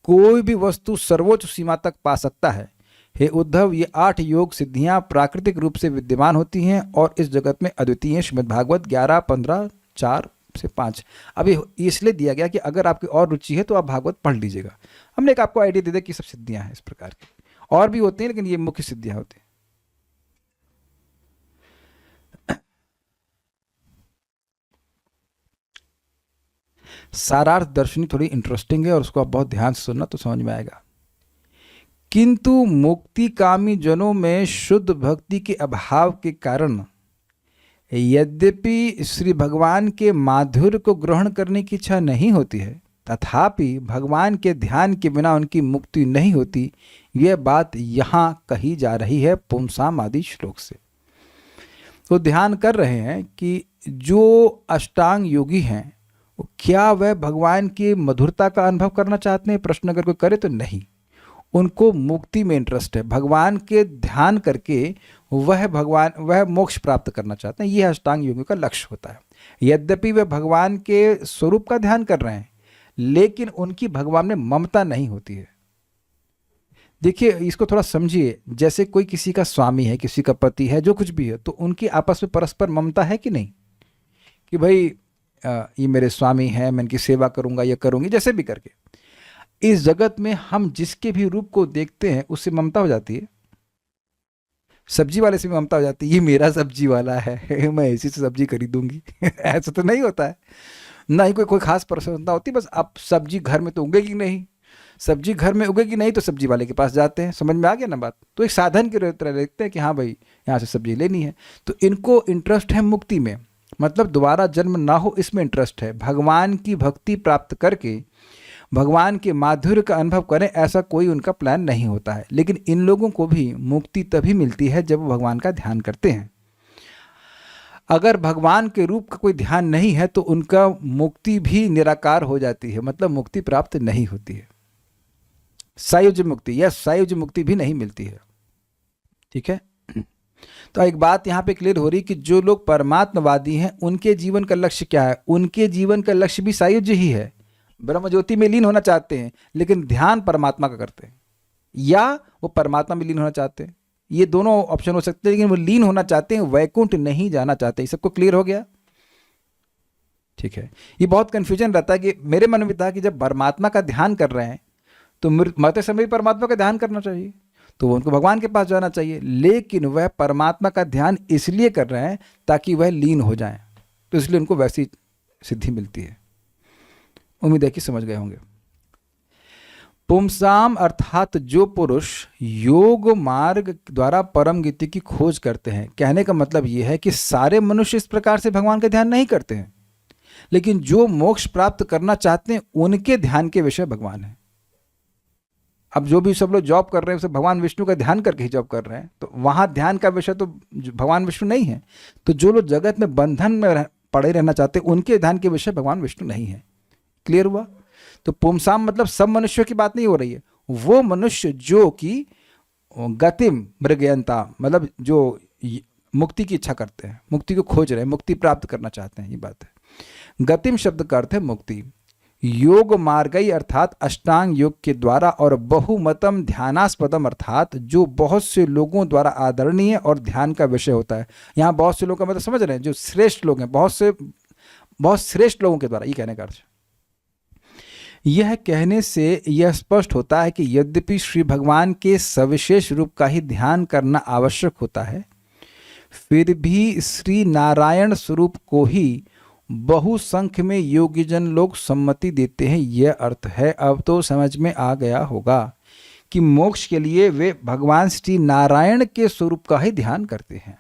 कोई भी वस्तु सर्वोच्च सीमा तक पा सकता है। हे उद्धव, ये 8 योग सिद्धियां प्राकृतिक रूप से विद्यमान होती हैं और इस जगत में अद्वितीय हैं। श्रीमद् भागवत 11:15-4-5। अभी इसलिए दिया गया कि अगर आपकी और रुचि है तो आप भागवत पढ़ लीजिएगा। हमने एक आपको आइडिया दे दिया कि सब सिद्धियां हैं इस प्रकार की, और भी होती हैं लेकिन ये मुख्य सिद्धियां होती हैं। सारार्थ दर्शनी थोड़ी इंटरेस्टिंग है और उसको आप बहुत ध्यान से सुनना तो समझ में आएगा। किंतु मुक्तिकामी जनों में शुद्ध भक्ति के अभाव के कारण यद्यपि श्री भगवान के माधुर्य को ग्रहण करने की इच्छा नहीं होती है, तथापि भगवान के ध्यान के बिना उनकी मुक्ति नहीं होती। यह बात यहाँ कही जा रही है पुंसाम आदि श्लोक से। तो ध्यान कर रहे हैं कि जो अष्टांग योगी हैं क्या वह भगवान की मधुरता का अनुभव करना चाहते हैं? प्रश्न अगर कोई करे तो नहीं, उनको मुक्ति में इंटरेस्ट है। भगवान के ध्यान करके वह मोक्ष प्राप्त करना चाहते हैं। यह अष्टांग योगी का लक्ष्य होता है। यद्यपि वे भगवान के स्वरूप का ध्यान कर रहे हैं लेकिन उनकी भगवान में ममता नहीं होती है। देखिए इसको थोड़ा समझिए, जैसे कोई किसी का स्वामी है, किसी का पति है, जो कुछ भी है, तो उनकी आपस में परस्पर ममता है कि नहीं, कि भाई ये मेरे स्वामी हैं, मैं इनकी सेवा करूंगा, ये करूंगी, जैसे भी करके। इस जगत में हम जिसके भी रूप को देखते हैं उससे ममता हो जाती है। सब्जी वाले से भी ममता हो जाती है, ये मेरा सब्जी वाला है, मैं इसी से सब्जी खरीदूंगी ऐसा तो नहीं होता है, ना ही कोई खास प्रसन्नता होती। बस अब सब्जी घर में तो उगेगी नहीं, सब्जी घर में उगेगी नहीं तो सब्जी वाले के पास जाते हैं। समझ में आ गया ना बात? तो एक साधन की तरह देखते हैं कि हाँ भाई यहाँ से सब्जी लेनी है। तो इनको इंटरेस्ट है मुक्ति में, मतलब दोबारा जन्म ना हो, इसमें इंटरेस्ट है। भगवान की भक्ति प्राप्त करके भगवान के माधुर्य का अनुभव करें, ऐसा कोई उनका प्लान नहीं होता है। लेकिन इन लोगों को भी मुक्ति तभी मिलती है जब वो भगवान का ध्यान करते हैं। अगर भगवान के रूप का कोई ध्यान नहीं है तो उनका मुक्ति भी निराकार हो जाती है, मतलब मुक्ति प्राप्त नहीं होती है। सायुज्य मुक्ति या सायुज्य मुक्ति भी नहीं मिलती है। ठीक है, तो एक बात यहाँ पे क्लियर हो रही कि जो लोग परमात्मवादी हैं उनके जीवन का लक्ष्य क्या है? उनके जीवन का लक्ष्य भी सायुज्य ही है। ब्रह्म ज्योति में लीन होना चाहते हैं लेकिन ध्यान परमात्मा का करते हैं, या वो परमात्मा में लीन होना चाहते हैं। ये दोनों ऑप्शन हो सकते हैं, लेकिन वो लीन होना चाहते हैं, वैकुंठ नहीं जाना चाहते। ये सबको क्लियर हो गया? ठीक है। ये बहुत कंफ्यूजन रहता है कि मेरे मन में था कि जब परमात्मा का ध्यान कर रहे हैं तो मरते समय परमात्मा का ध्यान करना चाहिए, तो उनको भगवान के पास जाना चाहिए। लेकिन वह परमात्मा का ध्यान इसलिए कर रहे हैं ताकि वह लीन हो जाएं, तो इसलिए उनको वैसी सिद्धि मिलती है। उम्मीद है कि समझ गए होंगे। पुंसाम अर्थात जो पुरुष योग मार्ग द्वारा परम गति की खोज करते हैं। कहने का मतलब यह है कि सारे मनुष्य इस प्रकार से भगवान का ध्यान नहीं करते हैं, लेकिन जो मोक्ष प्राप्त करना चाहते हैं उनके ध्यान के विषय भगवान है। अब जो भी सब लोग जॉब कर रहे हैं उसे भगवान विष्णु का ध्यान करके ही जॉब कर रहे हैं, तो वहाँ ध्यान का विषय तो भगवान विष्णु नहीं है। तो जो लोग जगत में बंधन में पड़े रहना चाहते हैं उनके ध्यान के विषय भगवान विष्णु नहीं है। क्लियर हुआ? तो पुंसाम मतलब सब मनुष्यों की बात नहीं हो रही है, वो मनुष्य जो कि गतिम मृगयंता, मतलब जो मुक्ति की इच्छा करते हैं, मुक्ति को खोज रहे हैं, मुक्ति प्राप्त करना चाहते हैं, ये बात है। गतिम शब्द का अर्थ है मुक्ति। योग मार्गई अर्थात अष्टांग योग के द्वारा, और बहुमतम ध्यानास्पदम अर्थात जो बहुत से लोगों द्वारा आदरणीय और ध्यान का विषय होता है। यहाँ बहुत से लोगों का मतलब समझ रहे हैं, जो श्रेष्ठ लोग हैं, बहुत श्रेष्ठ लोगों के द्वारा, ये कहने का अर्थ। यह कहने से यह स्पष्ट होता है कि यद्यपि श्री भगवान के सविशेष रूप का ही ध्यान करना आवश्यक होता है, फिर भी श्री नारायण स्वरूप को ही बहुसंख्य में योगीजन लोग सम्मति देते हैं। यह अर्थ है, अब तो समझ में आ गया होगा कि मोक्ष के लिए वे भगवान श्री नारायण के स्वरूप का ही ध्यान करते हैं।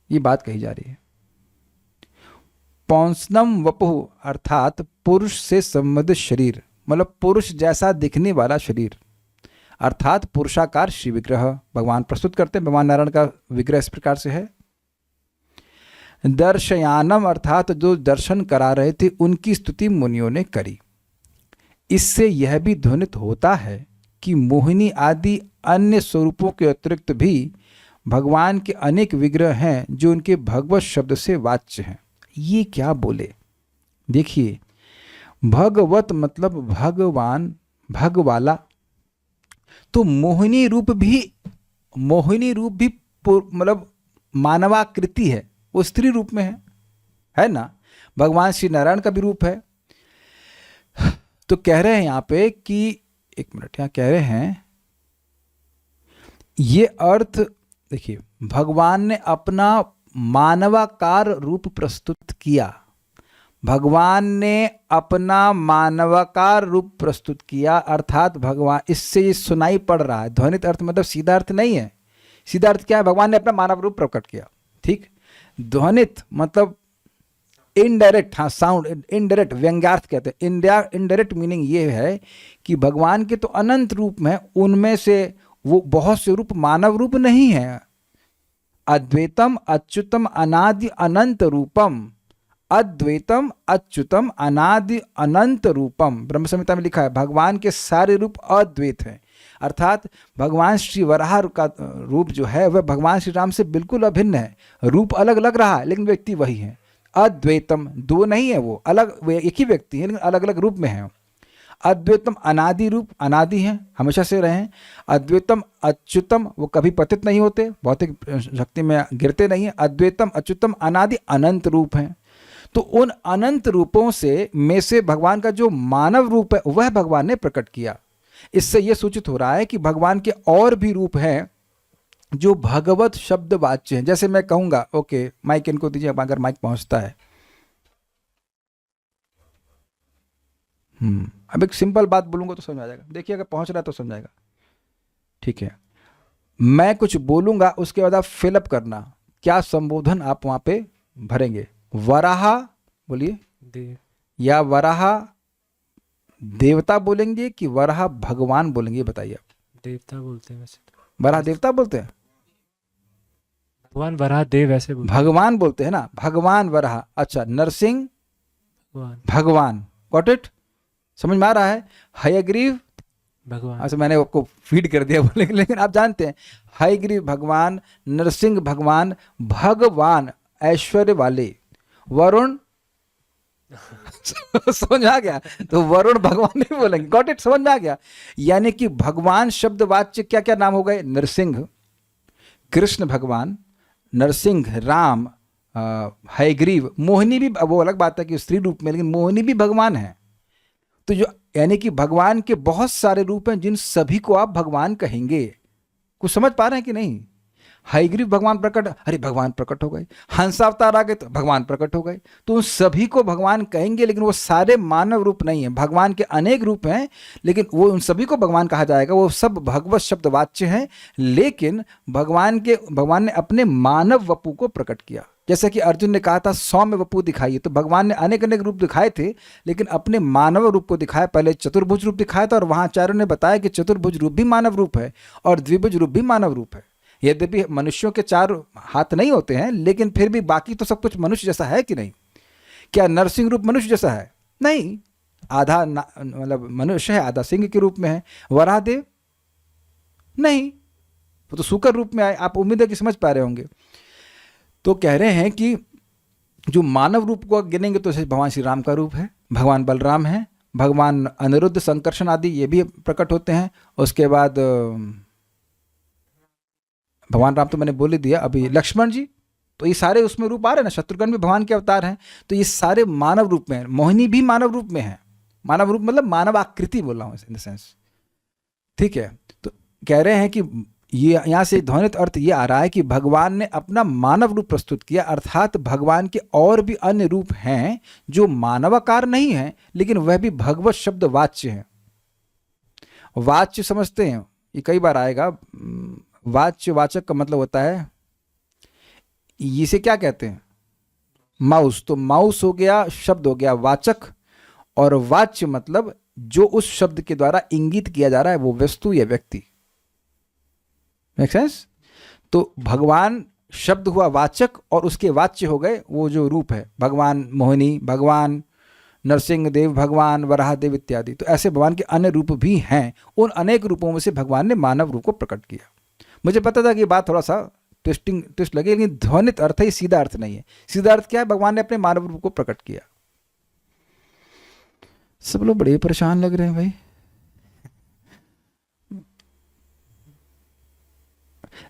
ये बात कही जा रही है। पौंसनम वपुः अर्थात पुरुष से संबंधित शरीर, मतलब पुरुष जैसा दिखने वाला शरीर, अर्थात पुरुषाकार श्री विग्रह भगवान प्रस्तुत करते हैं। भगवान नारायण का विग्रह इस प्रकार से है। दर्शयानम अर्थात जो दर्शन करा रहे थे उनकी स्तुति मुनियों ने करी। इससे यह भी ध्वनित होता है कि मोहिनी आदि अन्य स्वरूपों के अतिरिक्त भी भगवान के अनेक विग्रह हैं जो उनके भगवत शब्द से वाच्य हैं। ये क्या बोले? देखिए, भगवत मतलब भगवान, भग वाला। तो मोहिनी रूप भी मतलब मानवाकृति है, वो स्त्री रूप में है ना। भगवान श्री नारायण का भी रूप है। तो कह रहे हैं यहाँ पे कि एक मिनट, यहाँ कह रहे हैं ये अर्थ देखिए, भगवान ने अपना मानवाकार रूप प्रस्तुत किया। भगवान ने अपना मानवाकार रूप प्रस्तुत किया, अर्थात भगवान, इससे ये सुनाई पड़ रहा है। ध्वनित अर्थ मतलब सीधा अर्थ नहीं है। सीधा अर्थ क्या है? भगवान ने अपना मानव रूप प्रकट किया, ठीक। ध्वनित मतलब इनडायरेक्ट, हाँ, साउंड, इनडायरेक्ट व्यंग्यार्थ कहते हैं। इनडायरेक्ट मीनिंग ये है कि भगवान के तो अनंत रूप में, उनमें से वो बहुत से रूप मानव रूप नहीं है। अद्वैतम अच्युतम अनादि अनंत रूपम, अद्वैतम अच्युतम अनादि अनंत रूपम। ब्रह्म संहिता में लिखा है भगवान के सारे रूप अद्वैत हैं, अर्थात भगवान श्री वराह का रूप जो है वह भगवान श्री राम से बिल्कुल अभिन्न है। रूप अलग लग रहा है लेकिन व्यक्ति वही है। अद्वैतम, दो नहीं है, वो अलग, वे एक ही व्यक्ति है लेकिन अलग अलग रूप में है। अद्वैतम अनादि रूप, अनादि हैं, हमेशा से रहे हैं। अद्वैतम अच्युतम, वो कभी पतित नहीं होते, भौतिक शक्ति में गिरते नहीं है। अद्वैतम अच्युतम अनादि अनंत रूप हैं। तो उन अनंत रूपों में से भगवान का जो मानव रूप है वह भगवान ने प्रकट किया। इससे यह सूचित हो रहा है कि भगवान के और भी रूप हैं जो भगवत शब्द वाच्य हैं। जैसे मैं कहूंगा, ओके माइक इनको दीजिए, अगर माइक पहुंचता है। अब एक सिंपल बात बोलूंगा तो समझ आ जाएगा। देखिए अगर पहुंच रहा है तो समझ आएगा, ठीक है। मैं कुछ बोलूंगा, उसके बाद आप फिलअप करना क्या संबोधन आप वहां पे भरेंगे। वराहा बोलिए, या वराहा देवता बोलेंगे कि वराहा भगवान बोलेंगे, बताइए आप। देवता बोलते हैं वैसे तो। वराह देवता बोलते हैं, भगवान वराह देव ऐसे बोलते भगवान बोलते हैं ना, भगवान वराह। अच्छा, नरसिंह भगवान, गॉट इट, समझ में आ रहा है। हयग्रीव भगवान, अच्छा मैंने आपको फीड कर दिया बोले, लेकिन आप जानते हैं हयग्रीव भगवान, नरसिंह भगवान, भगवान ऐश्वर्य वाले, वरुण समझ आ गया, तो वरुण भगवान नहीं बोलेंगे, गॉट इट, समझ में आ गया। यानी कि भगवान शब्द वाच्य क्या क्या नाम हो गए? नरसिंह कृष्ण भगवान, नरसिंह राम, हयग्रीव, मोहिनी भी, वो अलग बात है कि स्त्री रूप में, लेकिन मोहिनी भी भगवान है। तो जो यानी कि भगवान के बहुत सारे रूप हैं जिन सभी को आप भगवान कहेंगे। कुछ समझ पा रहे हैं कि नहीं? हयग्रीव भगवान प्रकट, अरे भगवान प्रकट हो गए। हंसावतार आ गए तो भगवान प्रकट हो गए। तो उन सभी को भगवान कहेंगे, लेकिन वो सारे मानव रूप नहीं है। भगवान के अनेक रूप हैं, लेकिन वो उन सभी को भगवान कहा जाएगा, वो सब भगवत शब्द वाच्य हैं। लेकिन भगवान ने अपने मानव वपु को प्रकट किया। जैसे कि अर्जुन ने कहा था सौम्य वपु दिखाइए, तो भगवान ने अनेक अनेक रूप दिखाए थे, लेकिन अपने मानव रूप को दिखाया। पहले चतुर्भुज रूप दिखाया था, और वहां आचार्यों ने बताया कि चतुर्भुज रूप भी मानव रूप है और द्विभुज रूप भी मानव रूप है। यद्यपि मनुष्यों के 4 हाथ नहीं होते हैं, लेकिन फिर भी बाकी तो सब कुछ मनुष्य जैसा है कि नहीं? क्या नरसिंह रूप मनुष्य जैसा है? नहीं, आधा मतलब मनुष्य है, आधा सिंह के रूप में है। वराहदेव नहीं, वो तो सूकर रूप में आए। आप उम्मीद है कि समझ पा रहे होंगे। तो कह रहे हैं कि जो मानव रूप को गिनेंगे तो भगवान श्री राम का रूप है, भगवान बलराम है, भगवान अनिरुद्ध, संकर्षण आदि ये भी प्रकट होते हैं। उसके बाद भगवान राम तो मैंने बोल ही दिया। अभी लक्ष्मण जी, तो ये सारे उसमें रूप आ रहे हैं ना। शत्रुघ्न भी भगवान के अवतार हैं। तो ये सारे मानव रूप में हैं। मोहिनी भी मानव रूप में है। मानव रूप मतलब मानव आकृति बोल रहा हूं इन द सेंस, ठीक है। तो कह रहे हैं कि ये यहाँ से ध्वनित अर्थ ये आ रहा है कि भगवान ने अपना मानव रूप प्रस्तुत किया, अर्थात भगवान के और भी अन्य रूप हैं जो मानवाकार नहीं हैं, लेकिन वह भी भगवत शब्द वाच्य हैं। वाच्य समझते हैं, ये कई बार आएगा। वाच्य, वाचक का मतलब होता है, इसे क्या कहते हैं? माउस। तो माउस हो गया, शब्द हो गया वाचक, और वाच्य मतलब जो उस शब्द के द्वारा इंगित किया जा रहा है वो वस्तु या व्यक्ति। Make sense? तो भगवान शब्द हुआ वाचक, और उसके वाच्य हो गए वो जो रूप है, भगवान मोहिनी, भगवान नरसिंह देव, भगवान वराहदेव इत्यादि। तो ऐसे भगवान के अन्य रूप भी हैं। उन अनेक रूपों में से भगवान ने मानव रूप को प्रकट किया। मुझे पता था कि बात थोड़ा सा ट्विस्ट लगे, लेकिन ध्वनित अर्थ है, सीधा अर्थ नहीं है। सीधा अर्थ क्या है? भगवान ने अपने मानव रूप को प्रकट किया। सब लोग बड़े परेशान लग रहे हैं भाई।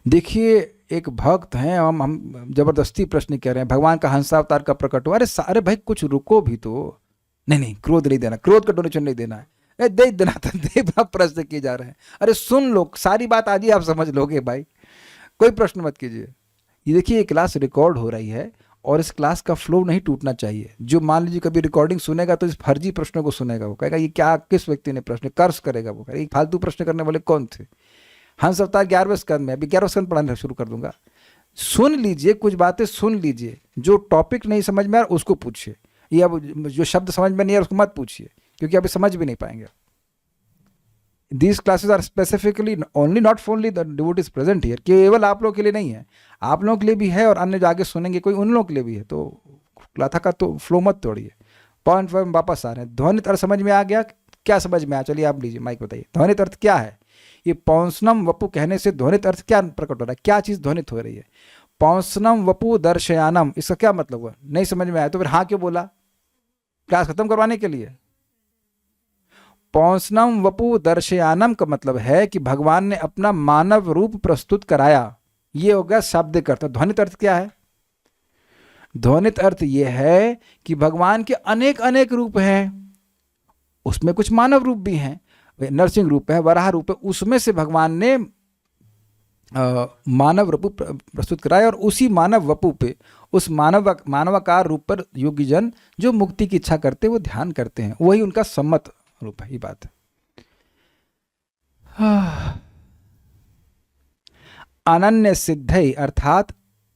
देखिए, एक भक्त हैं, हम जबरदस्ती प्रश्न कह रहे हैं भगवान का हंसावतार कब प्रकट हुआ। अरे भाई कुछ रुको भी तो। नहीं नहीं, क्रोध नहीं देना, क्रोध का डोनेशन नहीं देना है। दे देना था, दे प्रश्न किए जा रहे हैं। अरे सुन लो, सारी बात आज ही आप समझ लोगे भाई, कोई प्रश्न मत कीजिए। ये देखिए, ये क्लास रिकॉर्ड हो रही है और इस क्लास का फ्लो नहीं टूटना चाहिए। जो मान लीजिए कभी रिकॉर्डिंग सुनेगा तो इस फर्जी प्रश्नों को सुनेगा, वो कहेगा ये क्या, किस व्यक्ति ने प्रश्न, कर्ज करेगा, वो कहेगा फालतू प्रश्न करने वाले कौन थे। हंस अवतार 11वें स्कंद में, अभी 11वां स्कंद पढ़ाना शुरू कर दूंगा। सुन लीजिए, कुछ बातें सुन लीजिए, जो टॉपिक नहीं समझ में आ रहा उसको पूछिए, ये अब जो शब्द समझ में नहीं आ रहा उसको मत पूछिए, क्योंकि अभी समझ भी नहीं पाएंगे। These classes are specifically only not only the devotees present here, केवल आप लोगों के लिए नहीं है, आप लोगों के लिए भी है और अन्य जो आगे सुनेंगे कोई उन लोगों के लिए भी है। तो कथा का तो फ्लो मत तोड़िए। पॉइंट पर वापस आ रहे हैं। ध्वनित अर्थ समझ में आ गया? क्या समझ में आया? चलिए आप लीजिए माइक, बताइए ध्वनित अर्थ क्या है। ये पौंसनम वपु कहने से ध्वनित अर्थ क्या प्रकट हो रहा है, क्या चीज ध्वनित हो रही है? पौंसनम वपु दर्शयानम, इसका क्या मतलब हुआ? नहीं समझ में आया तो फिर हाँ क्यों बोला? क्लास खत्म करवाने के लिए। पौंसनम वपु दर्शयानम का मतलब है कि भगवान ने अपना मानव रूप प्रस्तुत कराया। ये हो गया शाब्दिक अर्थ। ध्वनित अर्थ क्या है? ध्वनित अर्थ यह है कि भगवान के अनेक अनेक रूप हैं, उसमें कुछ मानव रूप भी हैं, नरसिंह रूप है, वराह रूप है, उसमें से भगवान ने मानव रूप प्रस्तुत कराया और उसी मानव वपु पे, उस मानवाकार रूप पर योगी जन जो मुक्ति की इच्छा करते वो ध्यान करते हैं, वही उनका सम्मत रूप है। ये बात है। अनन्य सिद्धि, अर्थात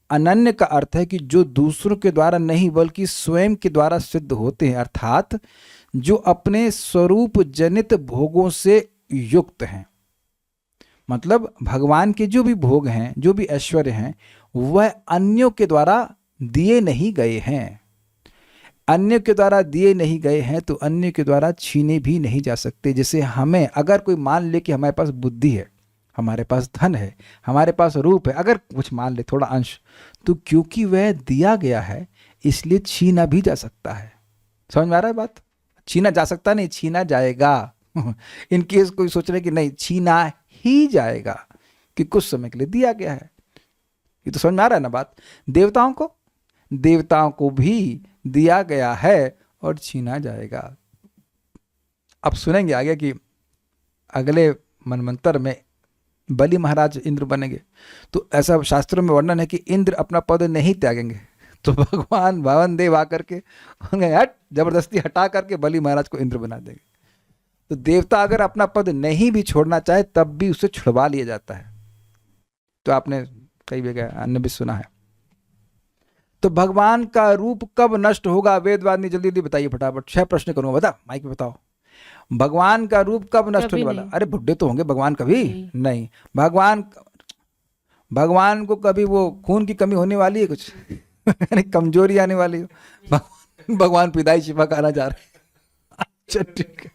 अनन्य का अर्थ है कि जो दूसरों के द्वारा नहीं बल्कि स्वयं के द्वारा सिद्ध होते हैं, अर्थात जो अपने स्वरूप जनित भोगों से युक्त हैं। मतलब भगवान के जो भी भोग हैं, जो भी ऐश्वर्य हैं, वह अन्यों के द्वारा दिए नहीं गए हैं। अन्य के द्वारा दिए नहीं गए हैं तो अन्य के द्वारा छीने भी नहीं जा सकते। जैसे हमें अगर कोई मान ले कि हमारे पास बुद्धि है, हमारे पास धन है, हमारे पास रूप है, अगर कुछ मान ले थोड़ा अंश, तो क्योंकि वह दिया गया है इसलिए छीना भी जा सकता है। समझ में आ रहा है बात? छीना जा सकता नहीं, छीना जाएगा। इन केस कोई सोच रहे कि नहीं छीना ही जाएगा कि कुछ समय के लिए दिया गया है। ये तो समझ में आ रहा है ना बात? देवताओं को भी दिया गया है और छीना जाएगा। अब सुनेंगे आगे कि अगले मनमंत्र में बलि महाराज इंद्र बनेंगे, तो ऐसा शास्त्रों में वर्णन है कि इंद्र अपना पद नहीं त्यागेंगे, तो भगवान वामन देव आकर के हट जबरदस्ती हटा करके बलि महाराज को इंद्र बना देंगे। तो देवता अगर अपना पद नहीं भी छोड़ना चाहे तब भी उसे छुड़वा लिया जाता है। तो आपने कई जगह अन्य भी सुना है। तो भगवान का रूप कब नष्ट होगा? वेदवादी जल्दी जल्दी बताइए फटाफट। 6 प्रश्न करूंगा, बता माइक में बताओ। भगवान का रूप कब नष्ट होने वाला? अरे बुड्ढे तो होंगे भगवान कभी नहीं। भगवान को कभी वो खून की कमी होने वाली है कुछ? यानी कमजोरी आने वाली हो? भगवान पिदाई शिफा खाना जा रहे हैं। अच्छा ठीक है।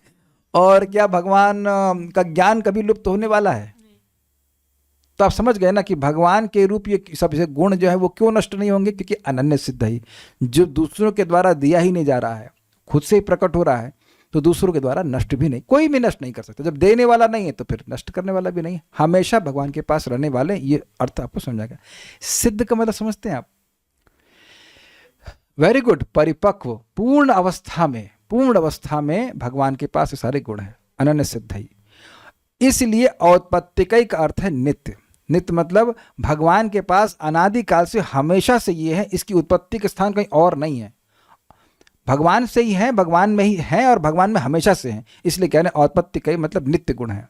और क्या भगवान का ज्ञान कभी लुप्त होने वाला है? तो आप समझ गए ना कि भगवान के रूप ये सबसे गुण जो है वो क्यों नष्ट नहीं होंगे? क्योंकि अनन्य सिद्ध है, जो दूसरों के द्वारा दिया ही नहीं जा रहा है, खुद से ही प्रकट हो रहा है, तो दूसरों के द्वारा नष्ट भी नहीं, कोई भी नष्ट नहीं कर सकता। जब देने वाला नहीं है तो फिर नष्ट करने वाला भी नहीं, हमेशा भगवान के पास रहने वाले। ये अर्थ आपको समझा गया। सिद्ध का मतलब समझते हैं आप? Very good. परिपक्व, पूर्ण अवस्था में भगवान के पास सारे गुण हैं, अनन्य सिद्ध है। इसलिए औत्पत्तिकई का अर्थ है नित्य। नित्य मतलब भगवान के पास अनादिकाल से हमेशा से ये है, इसकी उत्पत्ति का स्थान कहीं और नहीं है। भगवान से ही है, भगवान में ही है और भगवान में हमेशा से है, इसलिए कहने औत्पत्तिकई मतलब नित्य गुण है।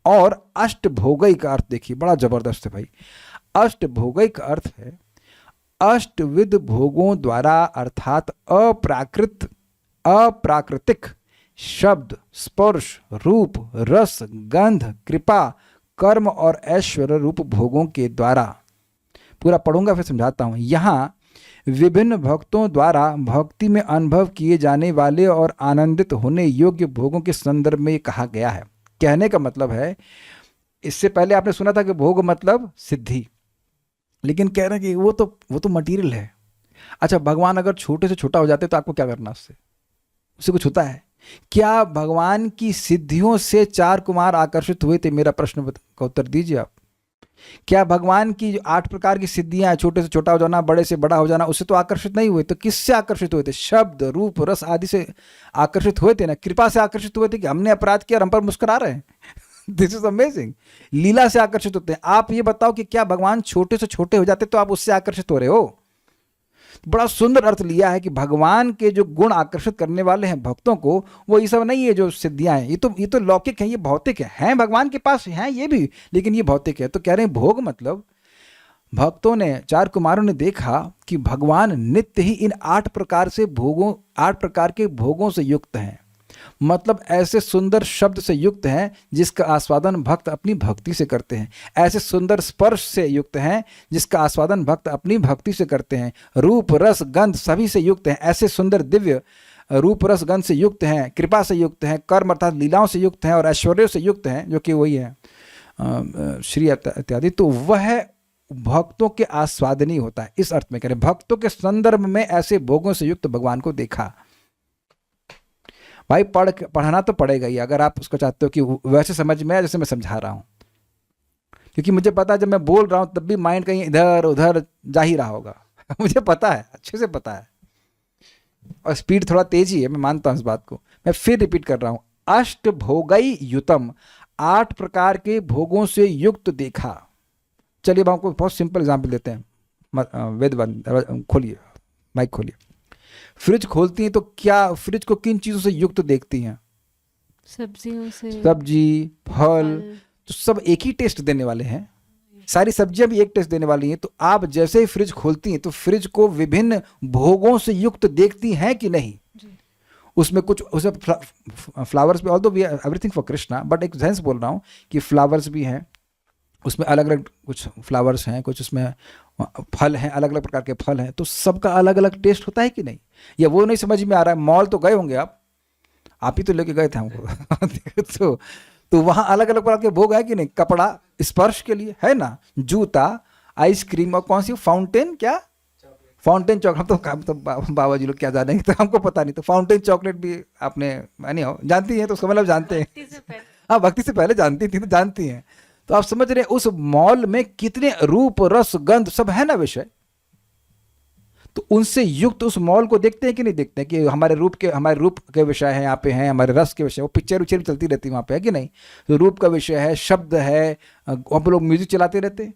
और अष्टभोगई का अर्थ देखिए, बड़ा जबरदस्त है भाई। अष्टभोगई का अर्थ है अष्टविध भोगों द्वारा, अर्थात अप्राकृतिक शब्द, स्पर्श, रूप, रस, गंध, कृपा, कर्म और ऐश्वर्य रूप भोगों के द्वारा। पूरा पढ़ूंगा फिर समझाता हूं। यहाँ विभिन्न भक्तों द्वारा भक्ति में अनुभव किए जाने वाले और आनंदित होने योग्य भोगों के संदर्भ में कहा गया है। कहने का मतलब है, इससे पहले आपने सुना था कि भोग मतलब सिद्धि, लेकिन कह रहे हैं कि वो तो मटीरियल है। अच्छा, भगवान अगर छोटे से छोटा हो जाते तो आपको क्या करना? उससे कुछ होता है क्या? भगवान की सिद्धियों से 4 कुमार आकर्षित हुए थे? मेरा प्रश्न का उत्तर दीजिए आप। क्या भगवान की जो 8 प्रकार की सिद्धियां, छोटे से छोटा हो जाना, बड़े से बड़ा हो जाना, उससे तो आकर्षित नहीं हुए? तो किससे आकर्षित हुए थे? शब्द, रूप, रस आदि से आकर्षित हुए थे ना। कृपा से आकर्षित हुए थे कि हमने अपराध किया और हम पर मुस्कुरा रहे हैं। This is amazing. लीला से आकर्षित होते हैं। आप ये बताओ कि क्या भगवान छोटे से छोटे हो जाते तो आप उससे आकर्षित हो रहे हो? बड़ा सुंदर अर्थ लिया है कि भगवान के जो गुण आकर्षित करने वाले हैं भक्तों को, वो ये सब नहीं है जो सिद्धियां हैं, ये तो लौकिक है, ये भौतिक है भगवान के पास हैं ये भी, लेकिन ये भौतिक है। तो कह रहे हैं भोग मतलब भक्तों ने, 4 कुमारों ने देखा कि भगवान नित्य ही इन 8 प्रकार से भोगों, 8 प्रकार के भोगों से युक्त हैं। मतलब ऐसे सुंदर शब्द से युक्त हैं जिसका आस्वादन भक्त अपनी भक्ति से करते हैं। ऐसे सुंदर स्पर्श से युक्त हैं जिसका आस्वादन भक्त अपनी भक्ति से करते हैं। रूप, रस, गंध सभी से युक्त हैं। ऐसे सुंदर दिव्य रूप, रस, गंध से युक्त हैं। कृपा से युक्त हैं। कर्म अर्थात लीलाओं से युक्त हैं और ऐश्वर्य से युक्त हैं, जो कि वही है श्री इत्यादि। तो वह भक्तों के आस्वादनी होता है। इस अर्थ में कह रहे भक्तों के संदर्भ में ऐसे भोगों से युक्त भगवान को देखा। भाई पढ़ना तो पड़ेगा ही, अगर आप उसको चाहते हो कि वैसे समझ में आए जैसे मैं समझा रहा हूँ, क्योंकि मुझे पता है जब मैं बोल रहा हूँ तब भी माइंड कहीं इधर उधर जा ही रहा होगा। मुझे पता है, अच्छे से पता है, और स्पीड थोड़ा तेज ही है, मैं मानता हूँ इस बात को। मैं फिर रिपीट कर रहा हूँ, अष्ट भोगई युतम, 8 प्रकार के भोगों से युक्त देखा। चलिए अब आपको बहुत सिंपल एग्जाम्पल देते हैं। वेद खोलिए, माइक खोलिए। फ्रिज खोलती हैं तो क्या फ्रिज को किन चीज़ों से युक्त देखती हैं? सब्जियों से। सब्जी, फल, तो सब एक ही टेस्ट देने वाले हैं। सारी सब्जियां भी एक टेस्ट देने वाली हैं। तो आप जैसे ही फ्रिज खोलती हैं तो फ्रिज को विभिन्न भोगों से युक्त देखती हैं कि नहीं? उसमें कुछ, उसमें फ्लावर्स भी, although we are everything for Krishna, but एक सेंस बोल रहा हूँ कि फ्लावर्स भी हैं, उसमें अलग अलग कुछ फ्लावर्स हैं, कुछ उसमें फल हैं, अलग अलग प्रकार के फल हैं। तो सबका अलग अलग टेस्ट होता है कि नहीं? या वो नहीं समझ में आ रहा है? मॉल तो गए होंगे आप ही तो लेके गए थे हमको। तो वहाँ अलग अलग प्रकार के भोग है कि नहीं? कपड़ा स्पर्श के लिए है ना, जूता, आइसक्रीम, और कौन सी फाउंटेन, क्या फाउंटेन चॉकलेट, तो बाबा जी लोग क्या जानेंगे, तो हमको पता नहीं। तो फाउंटेन चॉकलेट भी आपने नहीं हो जानती हैं, तो उसका मतलब जानते हैं। हाँ, भक्ति से पहले जानती थी तो जानती हैं। तो आप समझ रहे हैं उस मॉल में कितने रूप, रस, गंध सब है ना विषय। तो उनसे युक्त उस मॉल को देखते हैं कि नहीं देखते हैं? कि हमारे रूप के विषय है, यहाँ पे हैं हमारे रस के विषय, वो पिक्चर भी चलती रहती है वहाँ पे, है कि नहीं? तो रूप का विषय है, शब्द है, हम लोग म्यूजिक चलाते रहते हैं।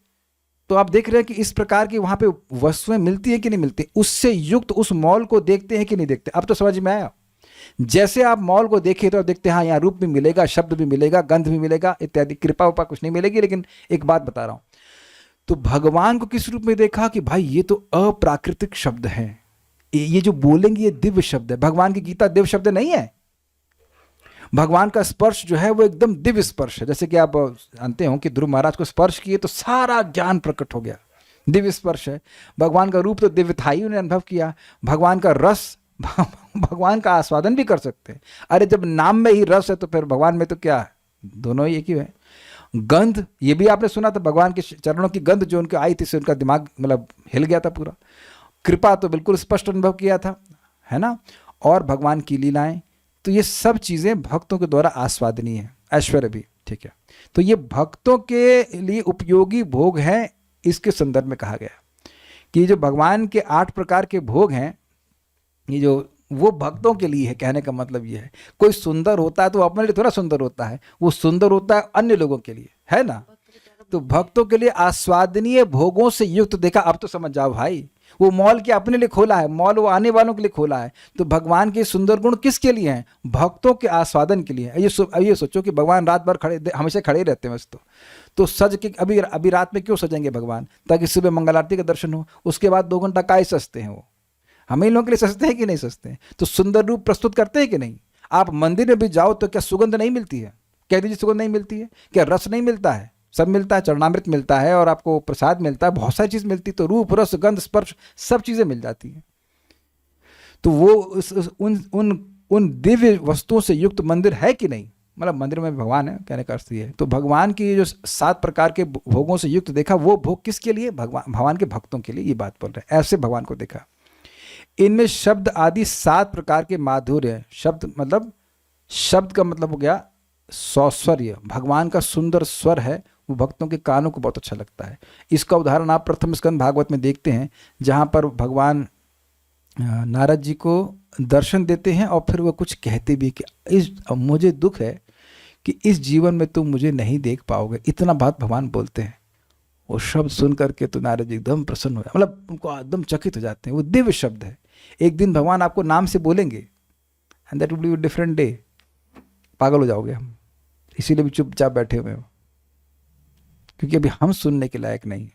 तो आप देख रहे हैं कि इस प्रकार की वहाँ पे वस्तुएं मिलती है कि नहीं मिलती? उससे युक्त उस मॉल को देखते हैं कि नहीं देखते? अब तो समझ में आया। जैसे आप मॉल को देखे तो देखते हैं हाँ यहाँ रूप भी मिलेगा, शब्द भी मिलेगा, गंध भी मिलेगा इत्यादि। कृपा उपा कुछ नहीं मिलेगी। लेकिन एक बात बता रहा हूं, तो भगवान को किस रूप में देखा कि भाई ये तो अप्राकृतिक शब्द है, ये जो बोलेंगे ये दिव्य शब्द है। भगवान की गीता दिव्य शब्द नहीं है। भगवान का स्पर्श जो है वो एकदम दिव्य स्पर्श है। जैसे कि आप जानते हो कि ध्रुव महाराज को स्पर्श किए तो सारा ज्ञान प्रकट हो गया, दिव्य स्पर्श है। भगवान का रूप तो दिव्य था ही, उन्हें अनुभव किया। भगवान का रस, भगवान का आस्वादन भी कर सकते हैं। अरे जब नाम में ही रस है तो फिर भगवान में तो क्या है, दोनों ही एक ही है। गंध, ये भी आपने सुना था, भगवान के चरणों की गंध जो उनके आई थी से उनका दिमाग मतलब हिल गया था पूरा। कृपा तो बिल्कुल स्पष्ट अनुभव किया था, है ना। और भगवान की लीलाएं, तो ये सब चीज़ें भक्तों के द्वारा आस्वादनीय है। ऐश्वर्य भी, ठीक है। तो ये भक्तों के लिए उपयोगी भोग हैं। इसके संदर्भ में कहा गया कि जो भगवान के 8 प्रकार के भोग हैं, ये जो वो भक्तों के लिए है। कहने का मतलब ये है, कोई सुंदर होता है तो अपने लिए थोड़ा सुंदर होता है, वो सुंदर होता है अन्य लोगों के लिए, है ना। तो भक्तों के लिए आस्वादनीय भोगों से युक्त देखा। अब तो समझ जाओ भाई, वो मॉल के अपने लिए खोला है, मॉल वो आने वालों के लिए खोला है। तो भगवान के सुंदर गुण किसके लिए हैं? भक्तों के आस्वादन के लिए। ये सोचो कि भगवान रात भर खड़े, हमेशा खड़े रहते हैं बस। तो सज के अभी रात में क्यों सजेंगे भगवान? ताकि सुबह मंगल आरती का दर्शन हो, उसके बाद 2 घंटा काय सजते हैं वो। हम इन लोगों के लिए सजते हैं कि नहीं सजते हैं? तो सुंदर रूप प्रस्तुत करते हैं कि नहीं? आप मंदिर में भी जाओ तो क्या सुगंध नहीं मिलती है? कह दीजिए सुगंध नहीं मिलती है? क्या रस नहीं मिलता है? सब मिलता है, चरणामृत मिलता है और आपको प्रसाद मिलता है, बहुत सारी चीज मिलती है। तो रूप, रस, गंध, स्पर्श सब चीजें मिल जाती हैं। तो वो उन दिव्य वस्तुओं से युक्त मंदिर है कि नहीं? मतलब मंदिर में भगवान है, कहने का अर्थ ये है। तो भगवान की जो 7 प्रकार के भोगों से युक्त देखा, वो भोग किसके लिए? भगवान के भक्तों के लिए। ये बात बोल रहे हैं, ऐसे भगवान को देखा। इनमें शब्द आदि 7 प्रकार के माधुर्य। शब्द का मतलब हो गया सौश्वर्य। भगवान का सुंदर स्वर है, वो भक्तों के कानों को बहुत अच्छा लगता है। इसका उदाहरण आप प्रथम स्कंद भागवत में देखते हैं, जहाँ पर भगवान नारद जी को दर्शन देते हैं और फिर वो कुछ कहते भी कि मुझे दुख है कि इस जीवन में तुम मुझे नहीं देख पाओगे, इतना बात भगवान बोलते हैं। वो शब्द सुन करके तो नारद जी एकदम प्रसन्न हो, मतलब उनको एकदम चकित हो जाते हैं। वो दिव्य शब्द है। एक दिन भगवान आपको नाम से बोलेंगे and that will be different day. पागल हो जाओगे हम, इसीलिए भी चुपचाप बैठे हुए हो, क्योंकि अभी हम सुनने के लायक नहीं।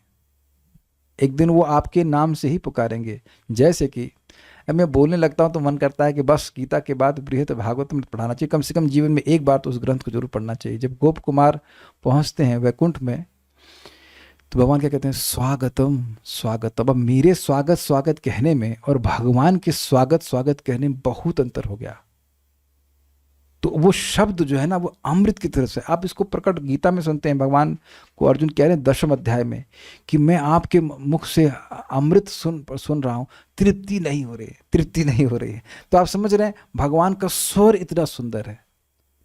एक दिन वो आपके नाम से ही पुकारेंगे। जैसे कि अब मैं बोलने लगता हूँ तो मन करता है कि बस गीता के बाद बृहत भागवत में पढ़ाना चाहिए, कम से कम जीवन में एक बार तो उस ग्रंथ को जरूर पढ़ना चाहिए। जब गोप कुमार पहुँचते हैं वैकुंठ में तो भगवान क्या कहते हैं, स्वागतम स्वागतम। अब मेरे स्वागत स्वागत कहने में और भगवान के स्वागत स्वागत कहने में बहुत अंतर हो गया। तो वो शब्द जो है ना वो अमृत की तरह से, आप इसको प्रकट गीता में सुनते हैं। भगवान को अर्जुन कह रहे हैं 10वें अध्याय में कि मैं आपके मुख से अमृत सुन रहा हूँ, तृप्ति नहीं हो रही है, तृप्ति नहीं हो रही है। तो आप समझ रहे हैं भगवान का स्वर इतना सुंदर है,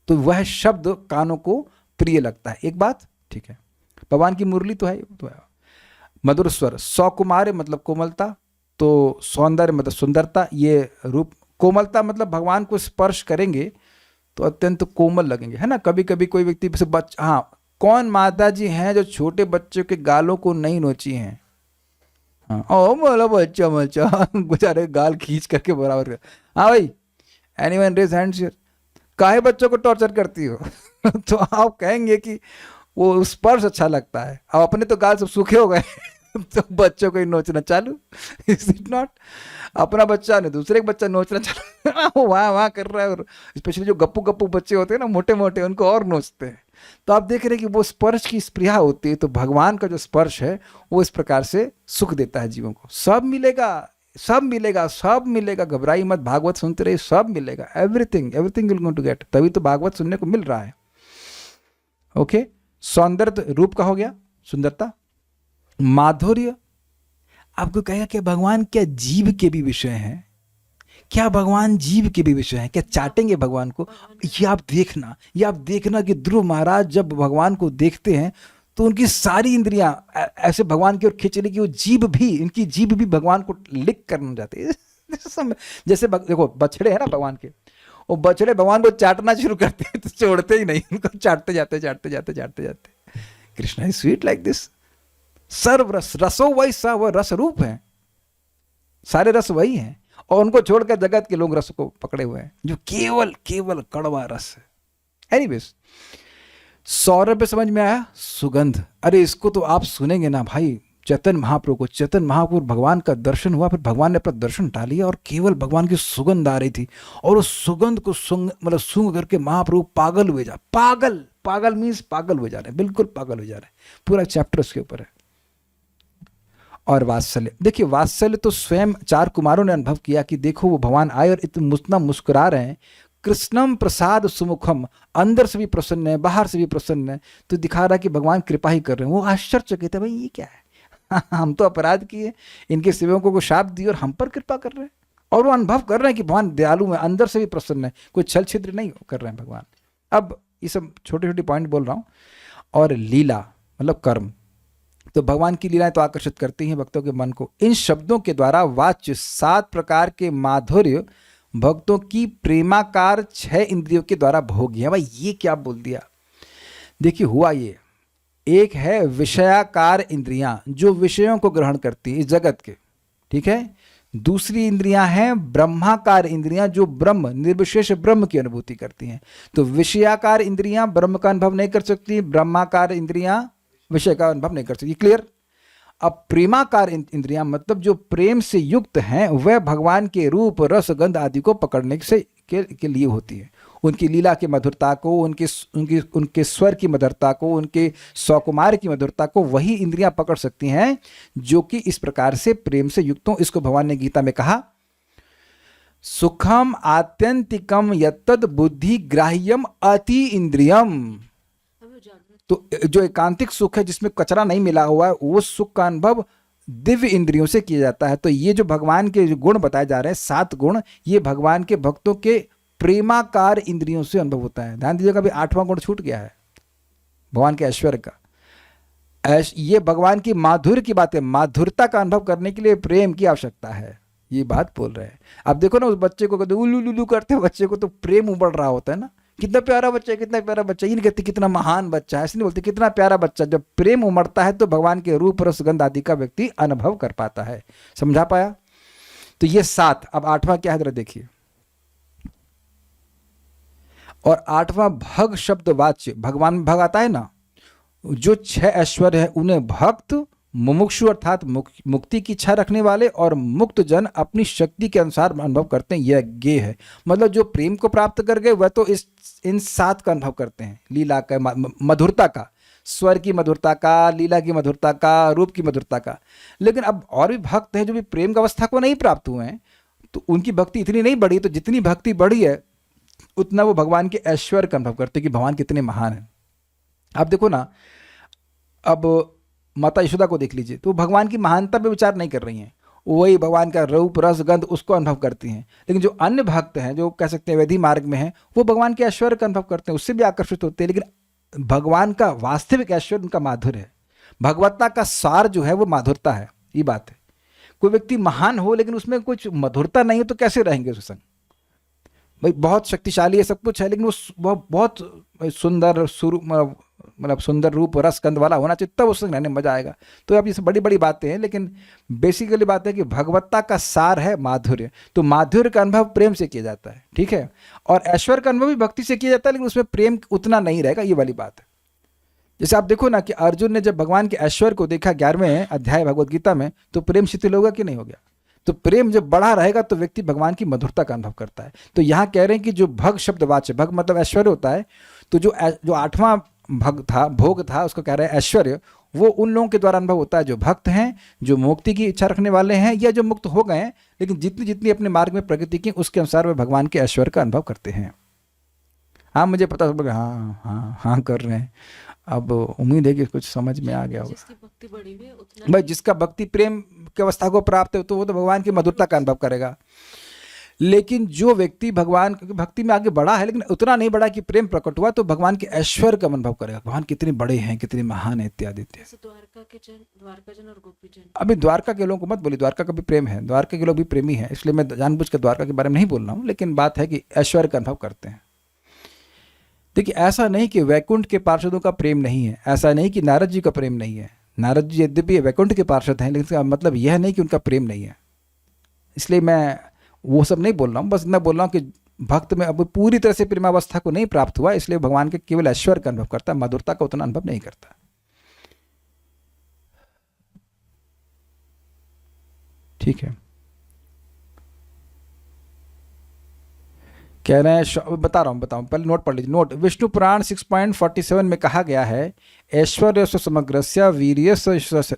तो वह शब्द कानों को प्रिय लगता है। एक बात ठीक है, भगवान की मुरली तो है, मधुर स्वर। सौकुमार मतलब कोमलता, तो सौंदर्य मतलब सुंदरता, ये रूप। कोमलता मतलब भगवान को स्पर्श करेंगे तो अत्यंत कोमल लगेंगे, है ना। कभी कभी कोई व्यक्ति से हाँ, कौन माता जी हैं जो छोटे बच्चों के गालों को नहीं नोची हैं? हाँ, ओ बोलो बच्चा बच्चा बेचारे गाल खींच करके बराबर कर। हाँ भाई, एनीवन रेज हैंड्स हियर। काहे बच्चों को टॉर्चर करती हो? तो आप कहेंगे कि वो स्पर्श अच्छा लगता है। अब अपने तो गाल सब सूखे हो गए तो बच्चों को ही नोचना चालू। Is it not? अपना बच्चा ने दूसरे का बच्चा नोचना चालू, वहाँ वहाँ कर रहा है। और स्पेशली जो गप्पू गप्पू बच्चे होते हैं ना, मोटे मोटे, उनको और नोचते हैं। तो आप देख रहे हैं कि वो स्पर्श की स्पृहा होती है। तो भगवान का जो स्पर्श है वो इस प्रकार से सुख देता है जीवों को। सब मिलेगा, सब मिलेगा, सब मिलेगा, घबराई मत, भागवत सुनते रहिए, सब मिलेगा। Everything everything will going to get. तभी तो भागवत सुनने को मिल रहा है। ओके, सौंदर्य रूप का हो गया, सुंदरता। माधुर्य, आपको कहेगा कि भगवान क्या जीव के भी विषय हैं? क्या भगवान जीव के भी विषय हैं? क्या चाटेंगे भगवान को? ये आप देखना, ये आप देखना कि ध्रुव महाराज जब भगवान को देखते हैं तो उनकी सारी इंद्रियां ऐसे भगवान की ओर खींच रही कि वो जीभ भी, इनकी जीभ भी भगवान को लिक करना चाहते हैं। जैसे देखो बछड़े हैं ना भगवान के, वो बछड़े भगवान को चाटना शुरू करते हैं तो छोड़ते ही नहीं, उनको चाटते जाते चाटते जाते चाटते जाते। Krishna is sweet like this. सर्व रस, रसो वैसा, वह रस रूप है, सारे रस वही हैं। और उनको छोड़कर जगत के लोग रस को पकड़े हुए हैं जो केवल केवल कड़वा रस है। एनीवेज, सौरभ समझ में आया? सुगंध, अरे इसको तो आप सुनेंगे ना भाई। चैतन्य महाप्रभु को, चैतन्य महाप्रभु भगवान का दर्शन हुआ, फिर भगवान ने अपना दर्शन टालिया और केवल भगवान की सुगंध आ रही थी। और उस सुगंध को सूंघ करके महाप्रभु पागल हुए जा, पागल, पागल मीन्स पागल हो जा रहे हैं, बिल्कुल पागल हो जा रहे हैं। पूरा चैप्टर उसके ऊपर है। और वात्सल्य, देखिए वात्सल्य तो स्वयं 4 कुमारों ने अनुभव किया कि देखो वो भगवान आए और इतना मुस्कुरा रहे हैं। कृष्णम प्रसाद सुमुखम, अंदर से भी प्रसन्न है, बाहर से भी प्रसन्न है। तो दिखा रहा है कि भगवान कृपा ही कर रहे हैं। वो आश्चर्यचकित है, भाई ये क्या है? हम तो अपराध किए, इनके सेवकों को शाप दिए और हम पर कृपा कर रहे हैं। और वो अनुभव कर रहे हैं कि भगवान दयालु है, अंदर से भी प्रसन्न है, कोई छल छिद्र नहीं कर रहे हैं भगवान। अब ये सब छोटे छोटे पॉइंट बोल रहा हूँ। और लीला मतलब कर्म, तो भगवान की लीलाएं तो आकर्षित करती हैं भक्तों के मन को। इन शब्दों के द्वारा वाच्य 7 प्रकार के माधुर्य भक्तों की प्रेमाकार 6 इंद्रियों के द्वारा भोग्य है। भाई ये क्या बोल दिया? देखिए हुआ ये, एक है विषयाकार इंद्रियां जो विषयों को ग्रहण करती है इस जगत के, ठीक है। दूसरी इंद्रियां हैं ब्रह्माकार इंद्रियां जो ब्रह्म, निर्विशेष ब्रह्म की अनुभूति करती हैं। तो विषयाकार इंद्रियां ब्रह्म का अनुभव नहीं कर सकती, ब्रह्माकार इंद्रियां विषय का अनुभव नहीं कर सकती। क्लियर? अब प्रेमाकार इंद्रियां मतलब जो प्रेम से युक्त हैं वह भगवान के रूप, रस, गंध आदि को पकड़ने के लिए होती है। उनकी लीला की मधुरता को, उनके स्वर की मधुरता को, उनके सौकुमार की मधुरता को वही इंद्रियां पकड़ सकती हैं जो कि इस प्रकार से प्रेम से युक्त हों। इसको भगवान ने गीता में कहा, सुखम आत्यंतिकम यत्तद बुद्धि ग्राह्यम अति इंद्रियम। तो जो एकांतिक सुख है जिसमें कचरा नहीं मिला हुआ है, वो सुख का अनुभव दिव्य इंद्रियों से किया जाता है। तो ये जो भगवान के जो गुण बताए जा रहे हैं 7 गुण, ये भगवान के भक्तों के प्रेमाकार इंद्रियों से अनुभव होता है। ध्यान दीजिएगा, अभी 8वां गुण छूट गया है भगवान के ऐश्वर्य का। ये भगवान की माधुर्य की बात है। माधुरता का अनुभव करने के लिए प्रेम की आवश्यकता है, ये बात बोल रहे हैं। अब देखो ना, उस बच्चे को कहते उल्लू लुलू करते हैं, बच्चे को तो प्रेम उबड़ रहा होता है ना, कितना प्यारा बच्चा है, कितना प्यारा बच्चा। ये नहीं कहते कितना महान बच्चा है, ऐसे नहीं बोलते, कितना प्यारा बच्चा। जब प्रेम उमड़ता है तो भगवान के रूप रस गंध आदि का व्यक्ति अनुभव कर पाता है। समझा पाया? तो ये 7। अब 8वां क्या है जरा देखिए। और 8वां भग शब्द वाच्य, भगवान में भग आता है ना, जो 6 ऐश्वर्य है उन्हें भक्त, मुमुक्षु अर्थात मुक्ति की इच्छा रखने वाले और मुक्त जन अपनी शक्ति के अनुसार अनुभव करते हैं, यह ज्ञेय है। मतलब जो प्रेम को प्राप्त कर गए वह तो इन 7 का अनुभव करते हैं, लीला का, मधुरता का, स्वर की मधुरता का, लीला की मधुरता का, रूप की मधुरता का। लेकिन अब और भी भक्त हैं जो भी प्रेम का अवस्था को नहीं प्राप्त हुए हैं, तो उनकी भक्ति इतनी नहीं बढ़ी। तो जितनी भक्ति बढ़ी है उतना वो भगवान के ऐश्वर्य का अनुभव करते हैं कि भगवान कितने महान हैं। आप देखो ना, अब माता यशोदा को देख लीजिए, तो भगवान की महानता पे विचार नहीं कर रही हैं, वही भगवान का रूप रस गंध उसको अनुभव करती हैं। लेकिन जो अन्य भक्त हैं, जो कह सकते हैं वैधि मार्ग में हैं, वो भगवान के ऐश्वर्य का अनुभव करते हैं, उससे भी आकर्षित होते हैं। लेकिन भगवान का वास्तविक ऐश्वर्य उनका माधुर्य है। भगवत्ता का सार जो है वो माधुरता है, ये बात है। कोई व्यक्ति महान हो लेकिन उसमें कुछ मधुरता नहीं हो तो कैसे रहेंगे उसके संग? भाई बहुत शक्तिशाली है, सब कुछ है, लेकिन वो बहुत सुंदर मतलब सुंदर रूप रस गंध वाला होना चाहिए, तब उससे रहने में मजा आएगा। तो अब ये सब बड़ी बड़ी बातें हैं, लेकिन बेसिकली बात है कि भगवत्ता का सार है माधुर्य। तो माधुर्य का अनुभव प्रेम से किया जाता है, ठीक है। और ऐश्वर्य का अनुभव भी भक्ति से किया जाता है, लेकिन उसमें प्रेम उतना नहीं रहेगा, ये वाली बात है। जैसे आप देखो ना कि अर्जुन ने जब भगवान के ऐश्वर्य को देखा 11वें अध्याय भगवद गीता में, तो प्रेम शिथिल होगा कि नहीं हो गया? तो प्रेम जब बढ़ा रहेगा तो व्यक्ति भगवान की मधुरता का अनुभव करता है। तो यहाँ कह रहे हैं कि जो भग शब्द वाच्य, भग मतलब ऐश्वर्य होता है, तो जो 8वां भग था, भोग था, उसको कह रहे हैं ऐश्वर्य, वो उन लोगों के द्वारा अनुभव होता है जो भक्त हैं, जो मुक्ति की इच्छा रखने वाले हैं, या जो मुक्त हो गए हैं, लेकिन जितनी जितनी अपने मार्ग में प्रगति की उसके अनुसार वे भगवान के ऐश्वर्य का अनुभव करते हैं। हाँ, मुझे पता, सब लोग हाँ हाँ हाँ कर रहे हैं। अब उम्मीद है कि कुछ समझ में आ गया होगा। जिसकी भक्ति बढ़ी हुई है उतना भाई जिसका भक्ति प्रेम की अवस्था को प्राप्त है तो वो तो भगवान की मधुरता का अनुभव करेगा। लेकिन जो व्यक्ति भगवान की भक्ति में आगे बढ़ा है लेकिन उतना नहीं बढ़ा कि प्रेम प्रकट हुआ, तो भगवान के ऐश्वर्य का अनुभव करेगा, भगवान कितने बड़े हैं, कितने महान है, इत्यादि इत्यादि। जैसे द्वारका जन और गोपी जन। अभी द्वारका के लोगों को मत बोलिए, द्वारका का भी प्रेम है, द्वारका के लोग भी प्रेमी हैं, इसलिए मैं जानबूझ कर द्वारका के बारे में नहीं बोल रहा हूँ। लेकिन बात है कि ऐश्वर्य का अनुभव करते हैं। देखिए, ऐसा नहीं कि वैकुंठ के पार्षदों का प्रेम नहीं है, ऐसा नहीं कि नारद जी का प्रेम नहीं है। नारद जी यद्यपि वैकुंठ के पार्षद हैं, लेकिन इसका मतलब यह नहीं कि उनका प्रेम नहीं है। इसलिए मैं वो सब नहीं बोल रहा हूँ, बस मैं बोल रहा हूँ कि भक्त में अब पूरी तरह से प्रेमावस्था को नहीं प्राप्त हुआ, इसलिए भगवान के केवल ऐश्वर्य का अनुभव करता है, मधुरता का उतना अनुभव नहीं करता। ठीक है, कह रहे हैं, बताऊं पहले नोट पढ़ लीजिए। नोट, विष्णु पुराण 6.47 में कहा गया है, ऐश्वर्य समग्रस्य वीर्य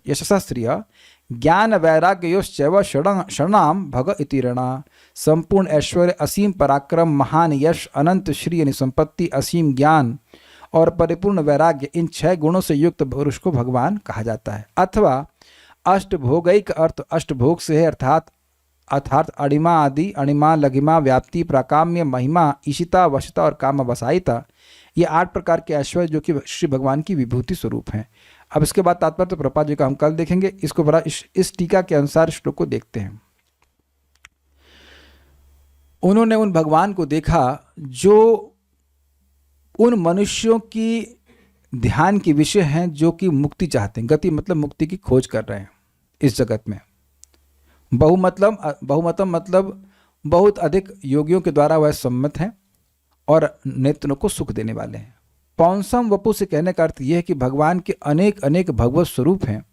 यशसा श्रिय ज्ञान वैराग्योश्चैव शरणाम भग इति रणा। संपूर्ण ऐश्वर्य, असीम पराक्रम, महान यश, अनंत श्री यानी संपत्ति, असीम ज्ञान और परिपूर्ण वैराग्य, इन 6 गुणों से युक्त पुरुष को भगवान कहा जाता है। अथवा अष्टभोगैक अर्थ अष्टभोग से है, अर्थात अणिमा आदि, अणिमा, लघिमा, व्याप्ति, प्राकाम्य, महिमा, ईशिता, वशिता और काम वसायिता, ये 8 प्रकार के ऐश्वर्य जो कि श्री भगवान की विभूति स्वरूप हैं। अब इसके बाद तात्पर्य तो प्रभुपाद जी का हम कल देखेंगे, इसको बड़ा इस टीका के अनुसार श्लोक को देखते हैं। उन्होंने उन भगवान को देखा जो उन मनुष्यों की ध्यान के विषय हैं जो कि मुक्ति चाहते हैं, गति मतलब मुक्ति की खोज कर रहे हैं इस जगत में। बहुमतम मतलब बहुत अधिक योगियों के द्वारा वह सम्मत हैं और नेत्रों को सुख देने वाले हैं। पौंसम वपु से कहने का अर्थ यह है कि भगवान के अनेक अनेक भगवत स्वरूप हैं,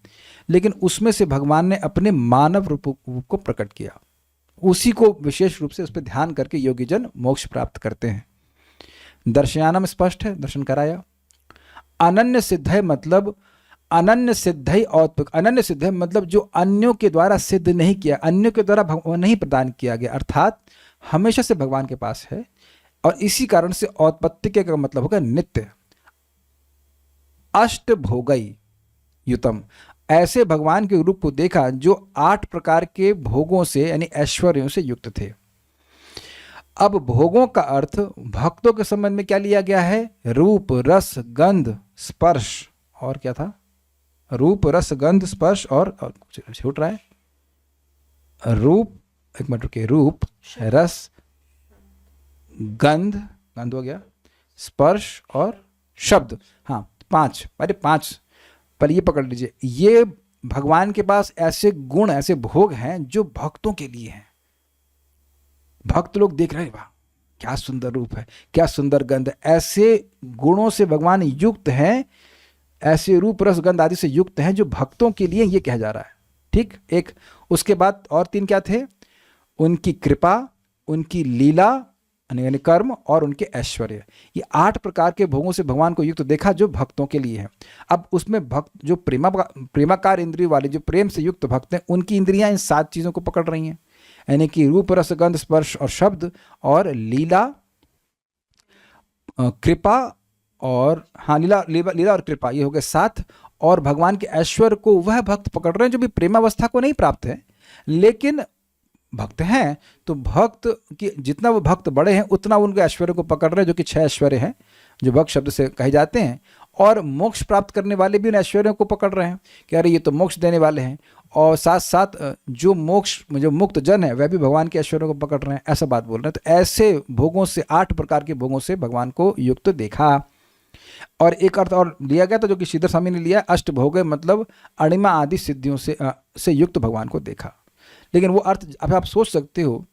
लेकिन उसमें से भगवान ने अपने मानव रूप को प्रकट किया, उसी को विशेष रूप से उस पर ध्यान करके योगीजन मोक्ष प्राप्त करते हैं। दर्शयानम स्पष्ट है, दर्शन कराया। अनन्य सिद्ध है मतलब अनन्य सिद्ध ही औत्पिक, अनन्य सिद्ध है मतलब जो अन्यों के द्वारा सिद्ध नहीं किया, अन्यों के द्वारा नहीं प्रदान किया गया, अर्थात हमेशा से भगवान के पास है और इसी कारण से औत्पत्तिक का मतलब होगा नित्य। अष्टभोगई युतम, ऐसे भगवान के रूप को देखा जो 8 प्रकार के भोगों से यानी ऐश्वर्यों से युक्त थे। अब भोगों का अर्थ भक्तों के संबंध में क्या लिया गया है? रूप, रस, गंध, स्पर्श और क्या था? रूप रस गंध स्पर्श और कुछ छूट रहा है। रूप, एक मिनट रुकिए, रूप रस गंध, गंध हो गया, स्पर्श और शब्द। हाँ 5, अरे 5 पर ये पकड़ लीजिए, ये भगवान के पास ऐसे गुण ऐसे भोग हैं जो भक्तों के लिए हैं। भक्त लोग देख रहे हैं, वाह क्या सुंदर रूप है, क्या सुंदर गंध है, ऐसे गुणों से भगवान युक्त हैं, ऐसे रूप रस गंध आदि से युक्त हैं जो भक्तों के लिए ये कहा जा रहा है। ठीक, एक उसके बाद और 3 क्या थे, उनकी कृपा, उनकी लीला यानी कर्म और उनके ऐश्वर्य। ये 8 प्रकार के भोगों से भगवान को युक्त देखा जो भक्तों के लिए है। अब उसमें भक्त जो प्रेमाकार इंद्रिय वाले जो प्रेम से युक्त भक्त हैं, उनकी इंद्रियां इन 7 चीजों को पकड़ रही हैं, यानी कि रूप रस गंध स्पर्श और शब्द और लीला, कृपा और हाँ लीला और कृपा, ये हो गए 7। और भगवान के ऐश्वर्य को वह भक्त पकड़ रहे हैं जो भी प्रेमावस्था को नहीं प्राप्त है लेकिन भक्त हैं। तो भक्त की जितना वो भक्त बड़े हैं उतना उनके ऐश्वर्य को पकड़ रहे हैं, जो कि 6 ऐश्वर्य हैं जो भक्त शब्द से कहे जाते हैं। और मोक्ष प्राप्त करने वाले भी उन ऐश्वर्यों को पकड़ रहे हैं कि अरे ये तो मोक्ष देने वाले हैं, और साथ साथ जो मुक्त जन है वह भी भगवान के ऐश्वर्यों को पकड़ रहे हैं, ऐसा बात बोल रहे हैं। तो ऐसे भोगों से 8 प्रकार के भोगों से भगवान को युक्त देखा। और एक अर्थ और लिया गया था जो कि श्रीधर स्वामी ने लिया, अष्टभोग मतलब अणिमा आदि सिद्धियों से युक्त भगवान को देखा। लेकिन वो अर्थ अब आप सोच सकते हो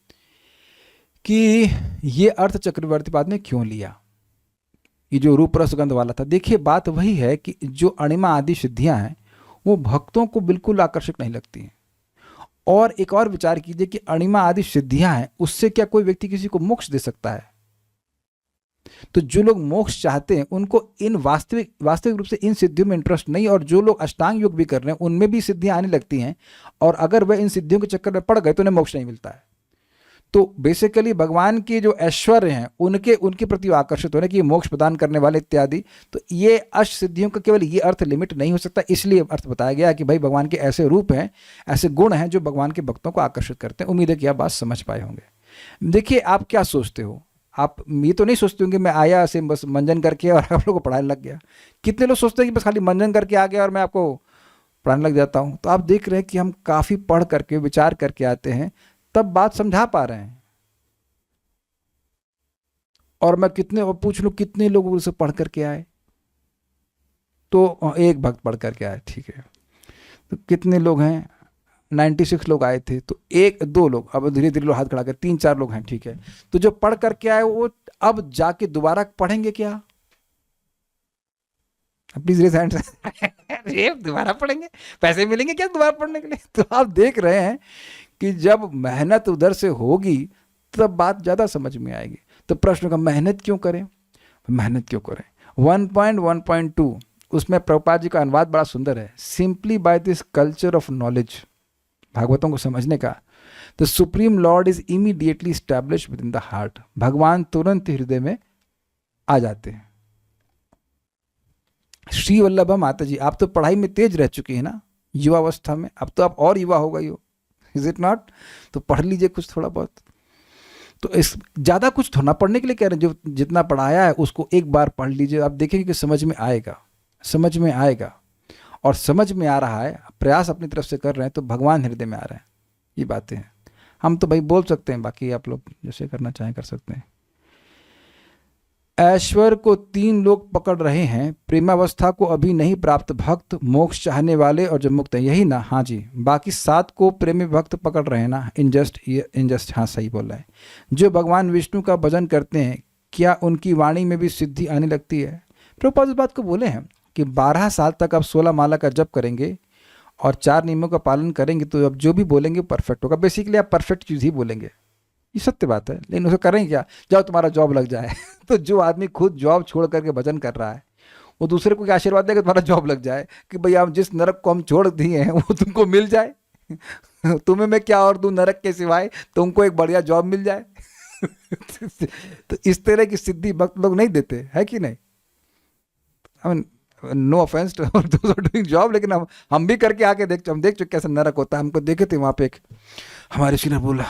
कि ये अर्थ चक्रवर्ती पाद ने क्यों लिया, ये जो रूप रस गंध वाला था। देखिए बात वही है कि जो अणिमा आदि सिद्धियां हैं वो भक्तों को बिल्कुल आकर्षक नहीं लगती हैं। और एक और विचार कीजिए कि अणिमा आदि सिद्धियां हैं, उससे क्या कोई व्यक्ति किसी को मोक्ष दे सकता है? तो जो लोग मोक्ष चाहते हैं उनको इन वास्तविक रूप से इन सिद्धियों में इंटरेस्ट नहीं, और जो लोग अष्टांग योग भी कर रहे हैं उनमें भी सिद्धियां आने लगती हैं, और अगर वह इन सिद्धियों के चक्कर में पड़ गए तो उन्हें मोक्ष नहीं मिलता है। तो बेसिकली भगवान के जो ऐश्वर्य हैं उनके प्रति आकर्षित होने की मोक्ष प्रदान करने वाले इत्यादि, तो ये अष्ट सिद्धियों का केवल ये अर्थ लिमिट नहीं हो सकता। इसलिए अर्थ बताया गया कि भाई भगवान के ऐसे रूप हैं, ऐसे गुण हैं जो भगवान के भक्तों को आकर्षित करते हैं। उम्मीद है कि आप बात समझ पाए होंगे। देखिए आप क्या सोचते हो, आप ये तो नहीं सोचते होंगे मैं आया ऐसे बस मंजन करके और आप लोग को पढ़ाने लग गया। कितने लोग सोचते हैं कि बस खाली मंजन करके आ गया और मैं आपको पढ़ाने लग जाता हूँ। तो आप देख रहे हैं कि हम काफ़ी पढ़ करके विचार करके आते हैं तब बात समझा पा रहे हैं। और मैं पूछ लूँ कितने लोग उसे पढ़ करके आए, तो एक भक्त पढ़ करके आए, ठीक है। तो कितने लोग हैं, 96 लोग आए थे, तो 1-2 लोग, अब धीरे धीरे लोग हाथ खड़ा कर 3-4 लोग हैं, ठीक है। तो जो पढ़ करके आए वो अब जाके दोबारा पढ़ेंगे क्या? Please raise hand. दोबारा पढ़ेंगे, पैसे मिलेंगे क्या दोबारा पढ़ने के लिए? तो आप देख रहे हैं कि जब मेहनत उधर से होगी तब बात ज्यादा समझ में आएगी। तो प्रश्न का मेहनत क्यों करें? 1.1.2 उसमें प्रभुपाद जी का अनुवाद बड़ा सुंदर है। Simply by this culture of knowledge, भागवतों को समझने का, the supreme Lord is immediately establish within the heart. भगवान तुरंत हृदय में आ जाते हैं। श्री वल्लभा माता जी, आप तो पढ़ाई में तेज रह चुकी है ना युवावस्था में, अब तो आप और युवा हो गई हो, इज इट नॉट? तो पढ़ लीजिए कुछ थोड़ा बहुत। तो इस ज़्यादा कुछ थोड़ा पढ़ने के लिए कह रहे हैं, जो जितना पढ़ाया है उसको एक बार पढ़ लीजिए, आप देखेंगे कि समझ में आएगा, समझ में आएगा। और समझ में आ रहा है, प्रयास अपनी तरफ से कर रहे हैं तो भगवान हृदय में आ रहे हैं। ये बातें हैं, हम तो भाई बोल सकते हैं, बाकी आप लोग जैसे करना चाहें कर सकते हैं। ऐश्वर्य को 3 लोग पकड़ रहे हैं, प्रेमावस्था को अभी नहीं प्राप्त भक्त, मोक्ष चाहने वाले और जो मुक्त है, यही ना? हाँ जी। बाकी 7 को प्रेमी भक्त पकड़ रहे हैं ना, इनजस्ट। हाँ सही बोल रहा है। जो भगवान विष्णु का भजन करते हैं क्या उनकी वाणी में भी सिद्धि आने लगती है? प्रभुपाद इस बात को बोले हैं कि 12 साल तक आप 16 माला का जप करेंगे और 4 नियमों का पालन करेंगे तो अब जो भी बोलेंगे परफेक्ट होगा। बेसिकली आप परफेक्ट चीज़ ही बोलेंगे, ये सत्य बात है। लेकिन उसे करेंगे क्या? जाओ तुम्हारा जॉब लग जाए। तो जो आदमी खुद जॉब छोड़ करके भजन कर रहा है वो दूसरे को क्या आशीर्वाद देगा तुम्हारा जॉब लग जाए कि भैया हम जिस नरक को हम छोड़ दिए हैं वो तुमको मिल जाए। तुम्हें मैं क्या और दूं नरक के सिवाय, तुमको एक बढ़िया जॉब मिल जाए। तो इस तरह की सिद्धि भक्त लोग नहीं देते, है कि नहीं? I mean no offence to those are doing job, लेकिन हम भी करके आके हम देख चुके कैसे नरक होता है। हमको देखे थे वहाँ पे एक हमारे ऋषि ने बोला,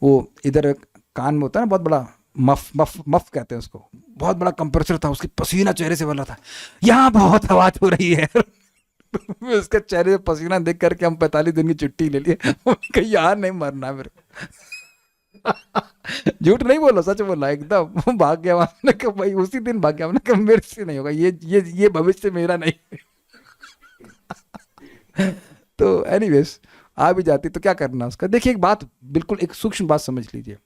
वो इधर कान में होता है ना बहुत बड़ा मफ कहते हैं उसको, बहुत बड़ा कंप्रेसर था, उसकी पसीना चेहरे से बन रहा था, यहाँ बहुत हवा हो रही है। उसके चेहरे पे पसीना देख करके हम 45 दिन की छुट्टी ले लिए। कहीं यार नहीं मरना मेरे को। झूठ नहीं बोला, सच बोला एकदम। भाग गया वहां, मैंने कहा भाई उसी दिन भाग गया, मैंने कहा मेरे से नहीं होगा, ये भविष्य मेरा नहीं। तो एनीवेज आ भी जाती तो क्या करना उसका। देखिए एक बात, बिल्कुल एक सूक्ष्म बात समझ लीजिए,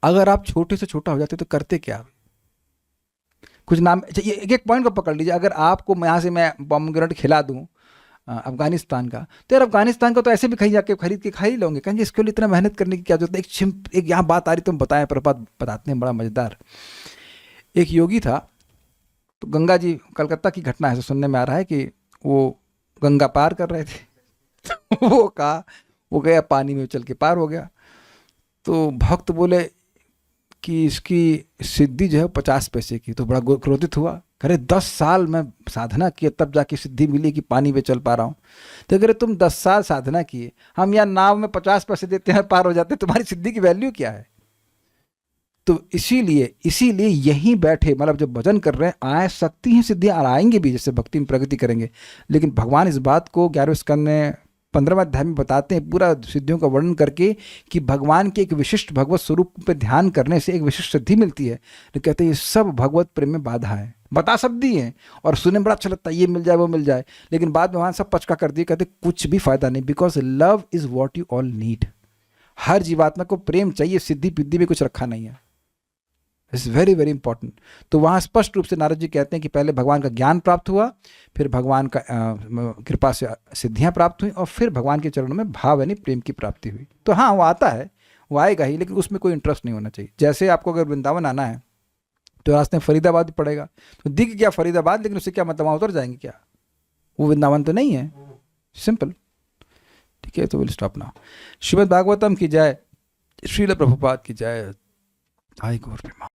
अगर आप छोटे से छोटा हो जाते तो करते क्या? कुछ नाम, ये एक पॉइंट को पकड़ लीजिए, अगर आपको यहाँ से मैं पोमेग्रेनेट खिला दूं अफगानिस्तान का, तो यार अफगानिस्तान का तो ऐसे भी कहीं जाके खरीद के खा ही लोगे, कहेंगे इसके लिए इतना मेहनत करने की क्या जरूरत है। एक यहाँ बात आ रही, तुम बताएं, प्रपात बताते हैं, बड़ा मजेदार। एक योगी था, तो गंगा जी, कलकत्ता की घटना है, सुनने में आ रहा है कि वो गंगा पार कर रहे थे। वो गया पानी में उछल के पार हो गया। तो भक्त बोले कि इसकी सिद्धि जो है 50 पैसे की। तो बड़ा क्रोधित हुआ, करे 10 साल मैं साधना किए तब जाके सिद्धि मिली कि पानी पे चल पा रहा हूँ। तो अगर तुम 10 साल साधना किए, हम यहाँ नाव में 50 पैसे देते हैं, पार हो जाते हैं, तुम्हारी सिद्धि की वैल्यू क्या है? तो इसीलिए यहीं बैठे, मतलब जब भजन कर रहे हैं, आ सकती हैं सिद्धियाँ, और आएंगे भी, जैसे भक्ति में प्रगति करेंगे। लेकिन भगवान इस बात को 11वें स्कंद में 15वें अध्याय में बताते हैं, पूरा सिद्धियों का वर्णन करके, कि भगवान के एक विशिष्ट भगवत स्वरूप पे ध्यान करने से एक विशिष्ट सिद्धि मिलती है। तो कहते हैं ये सब भगवत प्रेम में बाधा है। बता सब दी हैं और सुनने में बड़ा अच्छा लगता है, ये मिल जाए वो मिल जाए, लेकिन बाद में वहाँ सब पचका कर दिए, कहते कुछ भी फायदा नहीं, because love is what you all need. हर जीवात्मा को प्रेम चाहिए, सिद्धि पिद्धि में कुछ रखा नहीं है। It's very very important. तो वहाँ स्पष्ट रूप से नारद जी कहते हैं कि पहले भगवान का ज्ञान प्राप्त हुआ, फिर भगवान का कृपा से सिद्धियाँ प्राप्त हुई, और फिर भगवान के चरणों में भाव यानी प्रेम की प्राप्ति हुई। तो हाँ, वो आता है, वो आएगा ही, लेकिन उसमें कोई इंटरेस्ट नहीं होना चाहिए। जैसे आपको अगर वृंदावन आना है तो रास्ते में फरीदाबाद भी पड़ेगा, तो दिख गया फरीदाबाद, लेकिन उससे क्या मतलब, वहाँ उतर जाएंगे क्या? वो वृंदावन तो नहीं है, सिंपल। ठीक है, तो will stop now. Shrimad Bhagavatam की जय, श्रील प्रभुपाद की जय। हाय गौर प्रेमा।